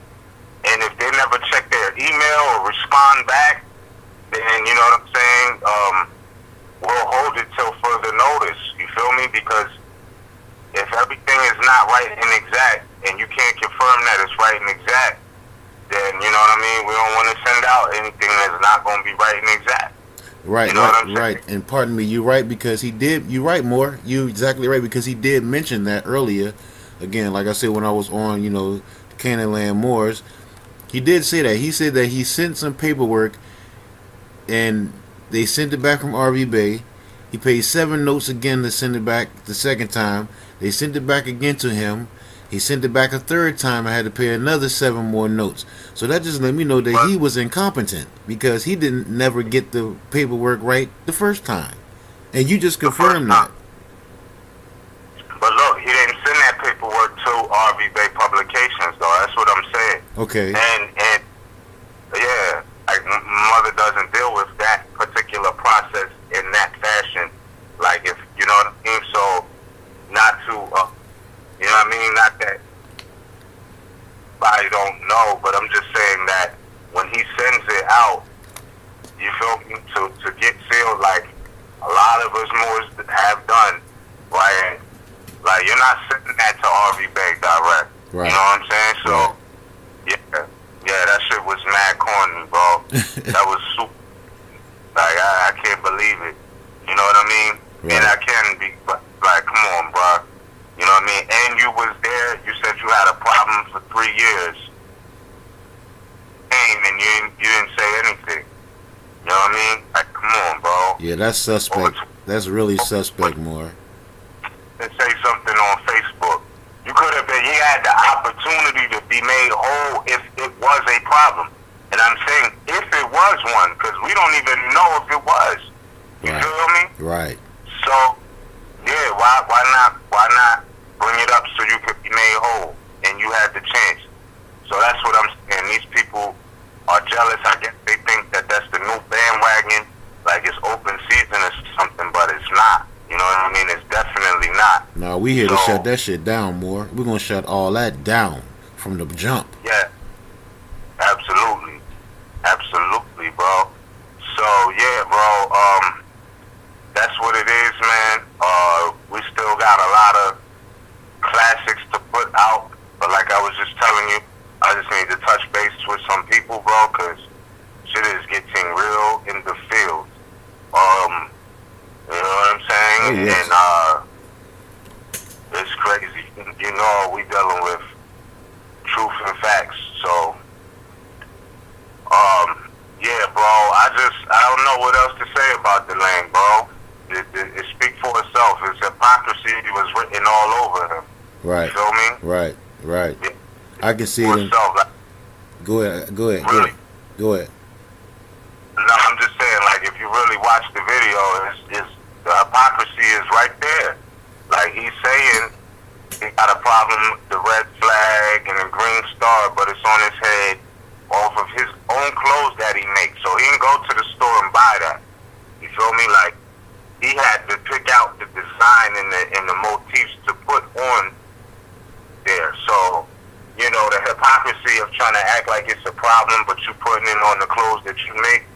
And if they never check their email or respond back, then you know what I'm saying, we'll hold it till further notice. You feel me? Because if everything is not right and exact, and you can't confirm that it's right and exact, then you know what I mean, we don't want to send out anything that's not going to be right and exact. Right, You know what I'm saying? right. And pardon me, you're right because he did. You're right, Moore. You're exactly right because he did mention that earlier. Again, like I said when I was on, the Canaanland Moors, he did say that. He said that he sent some paperwork, and they sent it back from RV Bay. He paid 7 notes again to send it back the second time. They sent it back again to him. He sent it back a third time. I had to pay another 7 more notes. So that just let me know that he was incompetent because he didn't never get the paperwork right the first time. And you just confirmed that. But look, he didn't send that paperwork to RV Bay Publications, though. That's what I'm saying. Okay. And yeah, like, mother doesn't deal with that particular process in that fashion. Like, if you know what I mean. So, not to, you know what I mean. Not that I don't know, but I'm just saying that when he sends it out, you feel me, to get sealed, like a lot of us more have done, right? Like, you're not sending that to RV Bay direct. Right. You know what I'm saying? So, yeah, that shit was mad corny, bro. That was super. Like, I can't believe it. You know what I mean? Right. And I can be, like, come on, bro. You know what I mean? And you was there. You said you had a problem for 3 years. And you didn't say anything. You know what I mean? Like, come on, bro. Yeah, that's suspect. That's really suspect, Moore. And say something on Facebook. You could have been. He had the opportunity to be made whole if it was a problem. And I'm saying if it was one, because we don't even know if it was. You Right. feel me? Right. So, yeah, why not bring it up so you could be made whole and you had the chance? So that's what I'm saying. These people are jealous. I guess they think that that's the new bandwagon, like it's open season or something, but it's not. You know what I mean? It's definitely not. No, we here to shut that shit down, Moore. We're gonna shut all that down from the jump. Yeah, absolutely, bro. So yeah, bro. That's what it is, man. We still got a lot of classics to put out, but like I was just telling you, I just need to touch base with some people, bro, because shit is getting real in the field. You know what I'm saying? Oh, yes. And it's crazy. You know, we dealing with truth and facts. So, yeah, bro. I don't know what else to say about the lane, bro. It speaks for itself. His hypocrisy was written all over him. Right. You feel me? Right. Right. Yeah. I can see it. Go ahead. Really? Go ahead. No, I'm just saying, like, if you really watch the video, the hypocrisy is right there. Like, he's saying he got a problem with the red flag and the green star, but it's on his head off of his own clothes that he makes. So he didn't go to the store and buy that. You feel me? Like, he had to pick out the design and the motifs to put on there. So, you know, the hypocrisy of trying to act like it's a problem, but you putting it on the clothes that you make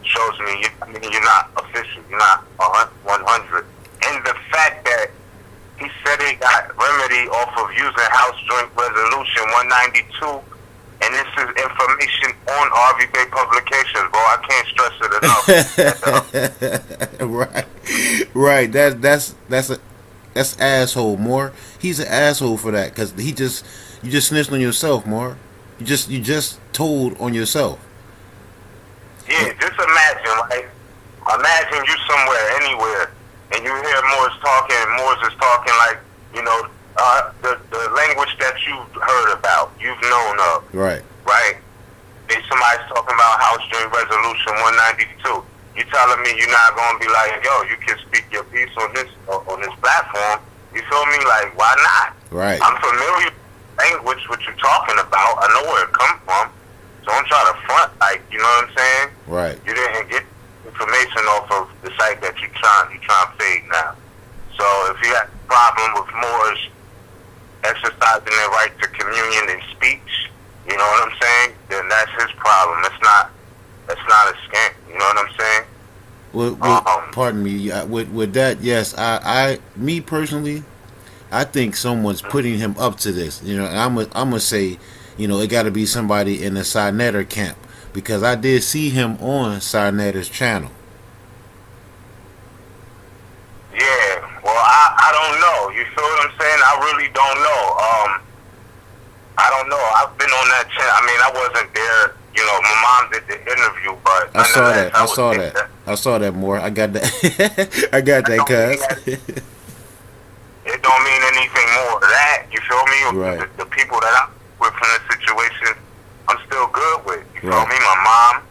shows me you're not official. You're not 100. And the fact that he said he got remedy off of using House Joint Resolution 192, and this is information on RV Bay Publications, bro. I can't stress it enough. Right. That's asshole, Moore. He's an asshole for that because you just snitched on yourself, Moore. You just told on yourself. Yeah, just imagine, right? Imagine you somewhere, anywhere, and you hear Moores talking, and Moores is talking like, you know, the language that you've heard about, you've known of. Right. Right? If somebody's talking about House Joint Resolution 192, you telling me you're not going to be like, yo, you can speak your piece on this platform. You feel me? Like, why not? Right. I'm familiar with language, what you're talking about. I know where it comes from. So don't try to front, like, you know what I'm saying? Right. You didn't get information off of the site that you trying to fade now. So if you have a problem with Moors exercising their right to communion and speech, you know what I'm saying? Then that's his problem. That's not a scam. You know what I'm saying? Well, pardon me. With that, yes, me personally, I think someone's putting him up to this. You know, and I'm gonna say, you know, it got to be somebody in the Sinetter camp because I did see him on Sinetter's channel. You feel what I'm saying? I really don't know. I don't know. I've been on that channel. I mean, I wasn't there. You know, my mom did the interview, but I saw that. I saw that more. I got that. I got that, cuz. It don't mean anything more than that. You feel me? Right. The people that I'm with from this situation, I'm still good with. You feel Right. me? My mom,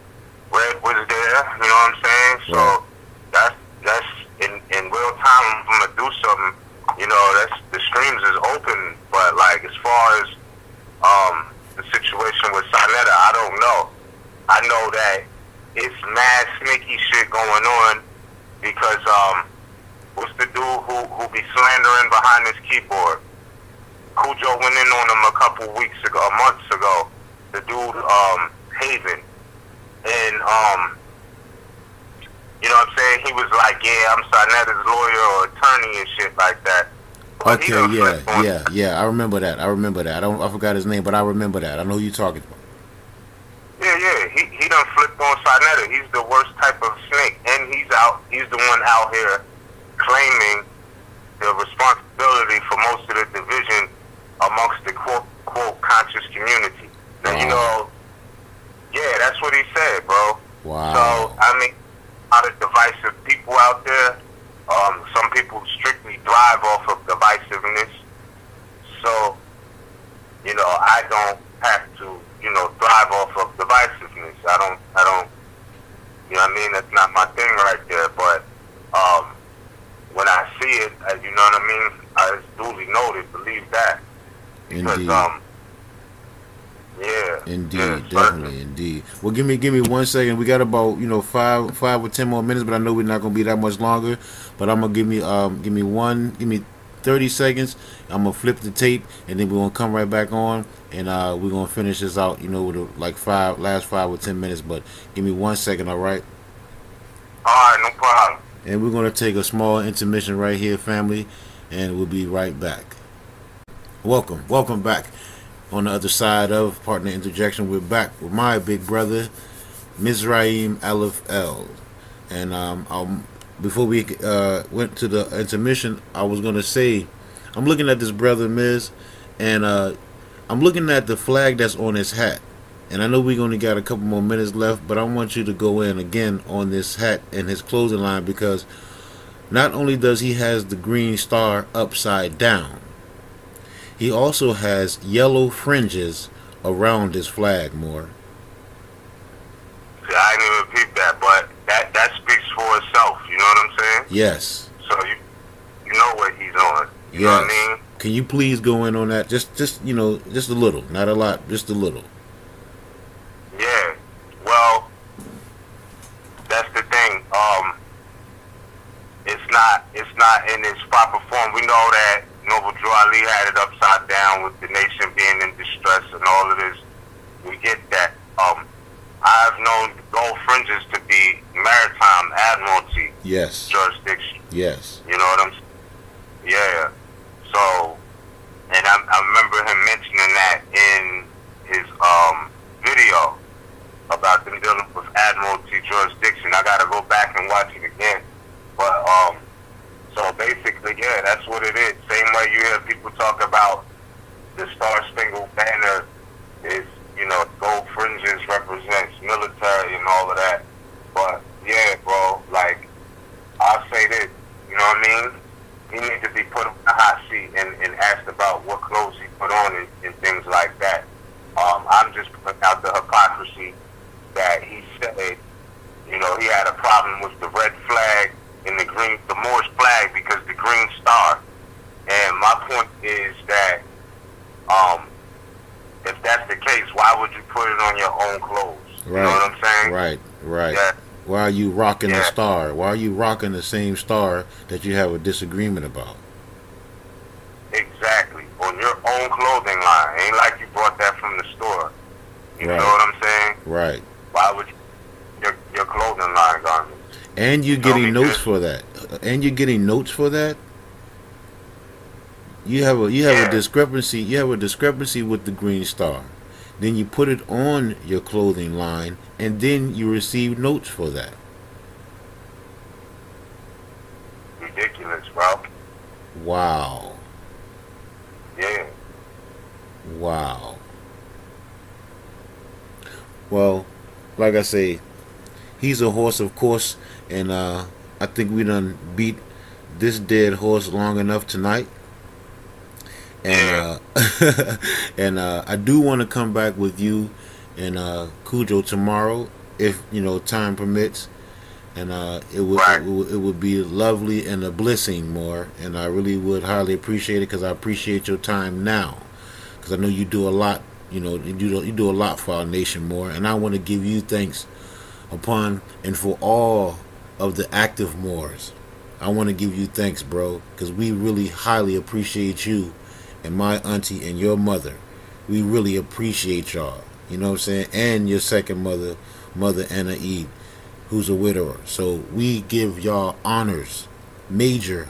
Red was there. You know what I'm saying? So that's in real time. If I'm gonna do something, you know, that's the streams is open. But like as far as the situation with Sonetta, I don't know. I know that it's mad sneaky shit going on because what's the dude who be slandering behind his keyboard? Cujo went in on him a couple weeks ago, months ago. The dude Haven, and you know what I'm saying? He was like, yeah, I'm Sonetta's lawyer or attorney and shit like that. But Okay, yeah. I remember that. I forgot his name, but I remember that. I know who you're talking about. Yeah. He done flipped on Sonetta. He's the worst type of snake, and he's the one out here claiming the responsibility for most of the division amongst the quote conscious community. Now you know, yeah, that's what he said, bro. Wow. So I mean, a lot of divisive people out there. Some people strictly thrive off of divisiveness. So, you know, I don't have to, you know, thrive off of divisiveness. I don't, you know what I mean? That's not my thing right there. But when I see it, you know what I mean? It's duly noted. Believe that. Because, Indeed. yeah. Indeed, definitely, indeed. Well, give me 1 second. We got about 5 or 10 more minutes, but I know we're not gonna be that much longer. But I'm gonna give me 30 seconds. I'm gonna flip the tape, and then we're gonna come right back on, and we're gonna finish this out. With like last 5 or 10 minutes. But give me 1 second, all right? All right, no problem. And we're gonna take a small intermission right here, family, and we'll be right back. Welcome back. On the other side of Partner Interjection, we're back with my big brother, Mizraim Aleph El. And before we went to the intermission, I was going to say, I'm looking at this brother, Miz, and I'm looking at the flag that's on his hat. And I know we only got a couple more minutes left, but I want you to go in again on this hat and his clothing line, because not only does he has the green star upside down, he also has yellow fringes around his flag, more. See, I didn't even peep that, but that speaks for itself. You know what I'm saying? Yes. So you know what he's on. You know what I mean? Can you please go in on that? Just just a little, not a lot, just a little. Yeah. Well, that's the thing. It's not in its proper form. We know that Noble Drew Ali had it upside down with the nation being in distress and all of this. We get that. I've known gold fringes to be maritime admiralty jurisdiction. Yes. You know what I'm saying? Yeah. So, and I remember him mentioning that in his video about them dealing with admiralty jurisdiction. I gotta go back and watch it again. But so basically, yeah, that's what it is. Same way you hear people talk about the Star Spangled Banner is, gold fringes represents military and all of that. But yeah, bro, like I'll say this, you know what I mean? He needs to be put on the hot seat and asked about what clothes he put on and things like that. I'm just putting out the hypocrisy that he said, he had a problem with the red flag and the Moorish flag because the green star. And my point is that if that's the case, why would you put it on your own clothes? Right. You know what I'm saying? Right. Yeah. Why are you rocking the star? Why are you rocking the same star that you have a disagreement about? Exactly. On your own clothing line. Ain't like you bought that from the store. You know what I'm saying? Right. Why would you your clothing line garments? And you're getting notes for that. And you're getting notes for that. You have a discrepancy. You have a discrepancy with the green star. Then you put it on your clothing line, and then you receive notes for that. Ridiculous, bro. Wow. Wow. Well, like I say, he's a horse, of course, and I think we done beat this dead horse long enough tonight. And and I do want to come back with you and Cujo tomorrow, if time permits. And it would be lovely and a blessing more, and I really would highly appreciate it, because I appreciate your time now, because I know you do a lot. You do a lot for our nation more, and I want to give you thanks upon and for all of the active Moors. I want to give you thanks, bro, because we really highly appreciate you and my auntie and your mother. We really appreciate y'all. You know what I'm saying? And your second mother, Mother Anna Eve, who's a widower. So we give y'all honors, major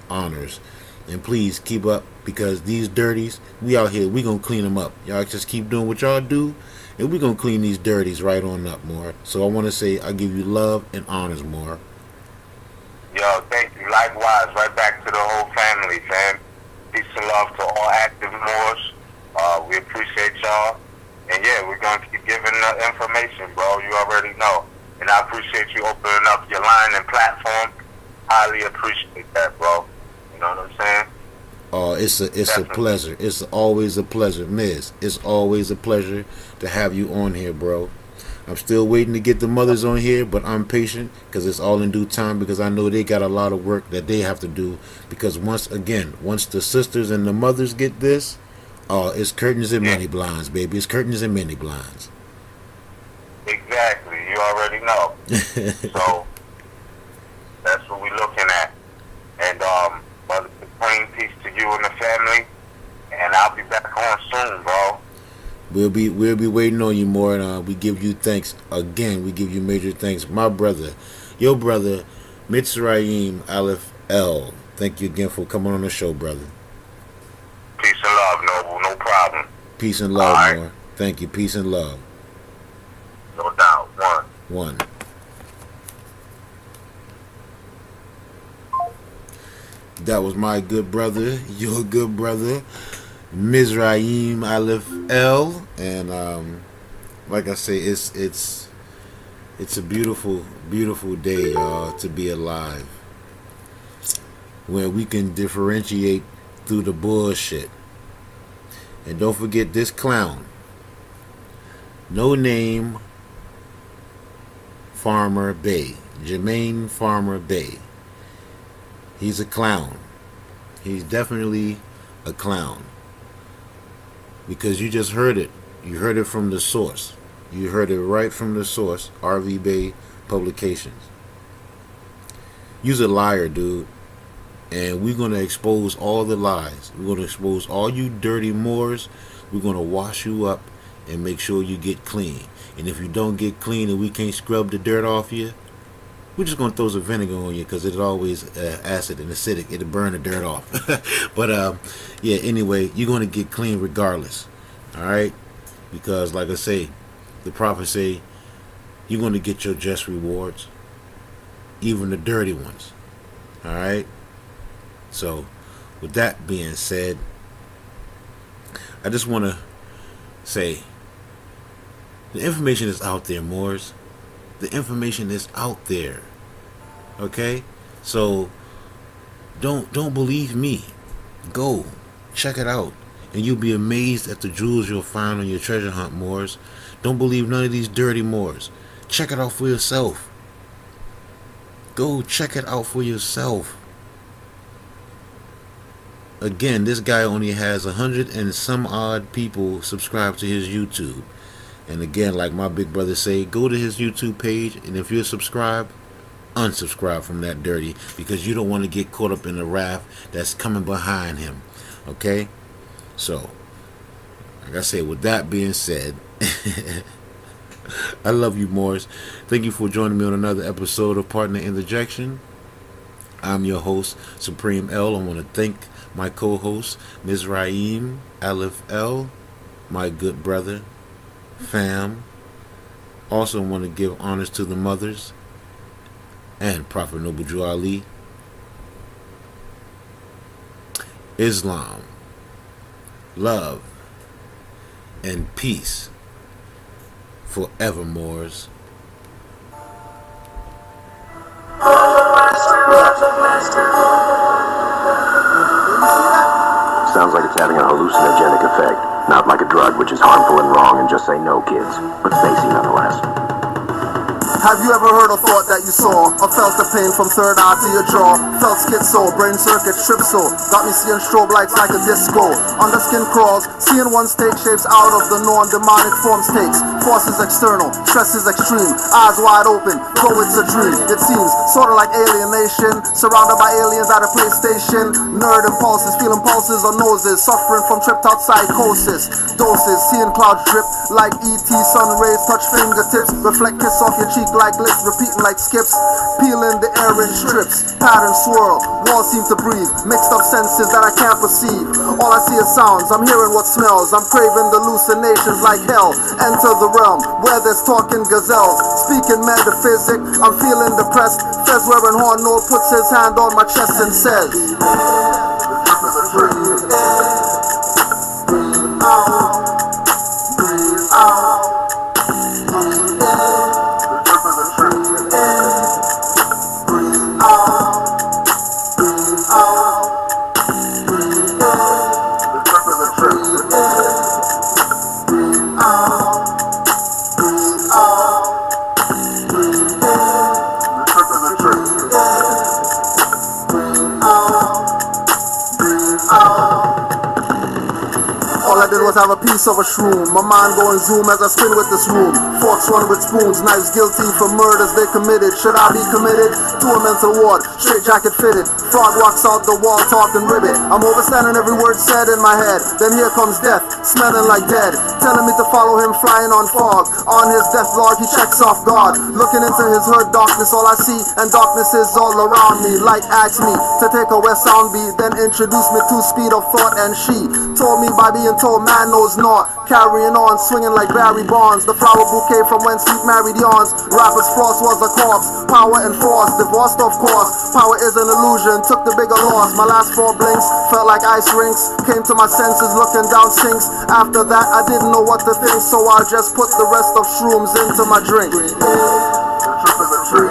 honors. And please keep up, because these dirties, we out here, we gonna clean them up. Y'all just keep doing what y'all do, and we gonna clean these dirties right on up more. So I want to say I give you love and honors more. Yo, thank you. Likewise, right back to the whole family, fam. Peace and love to all active Moors. We appreciate y'all. And yeah, we're going to keep giving the information, bro. You already know. And I appreciate you opening up your line and platform. Highly appreciate that, bro. You know what I'm saying? Oh, it's a pleasure. It's always a pleasure, Miz. It's always a pleasure to have you on here, bro. I'm still waiting to get the mothers on here, but I'm patient, because it's all in due time, because I know they got a lot of work that they have to do. Because once the sisters and the mothers get this, it's curtains and many blinds, baby. It's curtains and many blinds. Exactly. You already know. So that's what we're looking at. And Mother Supreme, peace to you and the family. And I'll be back on soon, bro. We'll be waiting on you more, and we give you thanks again. We give you major thanks, my brother, your brother, Misrepresentation Aleph L. Thank you again for coming on the show, brother. Peace and love, Noble. No problem. Peace and love, right. more. Thank you. Peace and love. No doubt. One. That was my good brother, your good brother, Misrepresentation Aleph L. And like I say, it's a beautiful day, y'all, to be alive, where we can differentiate through the bullshit. And don't forget this clown, no name Farmer Bay, Jermaine Farmer Bay. He's a clown. He's definitely a clown, because you just heard it. You heard it from the source. You heard it right from the source, RV Bay Publications. You's a liar, dude. And we're going to expose all the lies. We're going to expose all you dirty Moors. We're going to wash you up and make sure you get clean. And if you don't get clean and we can't scrub the dirt off you, we're just going to throw some vinegar on you, because it's always acid and acidic. It'll burn the dirt off. But, yeah, anyway, you're going to get clean regardless. All right? Because, like I say, the prophets say, you're going to get your just rewards, even the dirty ones. All right? So, with that being said, I just want to say, the information is out there, Moors. The information is out there. Okay? So, don't believe me. Go. Check it out. And you'll be amazed at the jewels you'll find on your treasure hunt, Moors. Don't believe none of these dirty Moors. Check it out for yourself. Go check it out for yourself. Again, this guy only has 100 and some odd people subscribed to his YouTube. And again, like my big brother say, go to his YouTube page, and if you're subscribed, unsubscribe from that dirty, because you don't want to get caught up in the wrath that's coming behind him. Okay? So, like I said, with that being said, I love you, Moors. Thank you for joining me on another episode of Partner Interjection. I'm your host, Supreme L. I want to thank my co-host, Misrepresentation Aleph L, my good brother, fam. Also want to give honors to the mothers and Prophet Noble Drew Ali. Islam love, and peace forevermores. Sounds like it's having a hallucinogenic effect. Not like a drug, which is harmful and wrong, and just say no, kids. But spacey nonetheless. Have you ever heard or thought that you saw, or felt the pain from third eye to your jaw? Felt schizo, brain circuit trip so, got me seeing strobe lights like a disco. Under skin crawls, seeing one state shapes out of the norm, demonic forms takes. Forces external, stress is extreme, eyes wide open, though it's a dream. It seems sorta like alienation, surrounded by aliens at a PlayStation. Nerd impulses, feeling pulses or noses, suffering from tripped out psychosis. Doses, seeing clouds drip like ET, sun rays touch fingertips, reflect kiss off your cheek like lips, repeating like skips, peeling the air in strips, pattern swirl, walls seem to breathe, mixed up senses that I can't perceive. All I see is sounds, I'm hearing what smells, I'm craving hallucinations like hell. Enter the realm where there's talking gazelles, speaking metaphysic, I'm feeling depressed. Fez wearing horn, no puts his hand on my chest and says, breathe out, breathe out. All I did was have a piece of a shroom. My mind going zoom as I spin with this room. Forks run with spoons, knives guilty for murders they committed. Should I be committed to a mental ward? Straight jacket fitted. Frog walks out the wall talking ribbit. I'm overstanding every word said in my head. Then here comes death, smelling like dead, telling me to follow him flying on fog. On his death log he checks off guard. Looking into his hood, darkness all I see, and darkness is all around me. Light asks me to take a west sound beat, then introduce me to speed of thought, and she told me by being told man knows naught. Carrying on, swinging like Barry Bonds, the flower bouquet from whence sweet married yawns. Rapper's frost was a corpse, power and force, divorced of course. Power is an illusion, took the bigger loss. My last 4 blinks felt like ice rinks, came to my senses looking down sinks. After that I didn't know what to think, so I just put the rest of shrooms into my drink. Breathe in, the trip of the tree.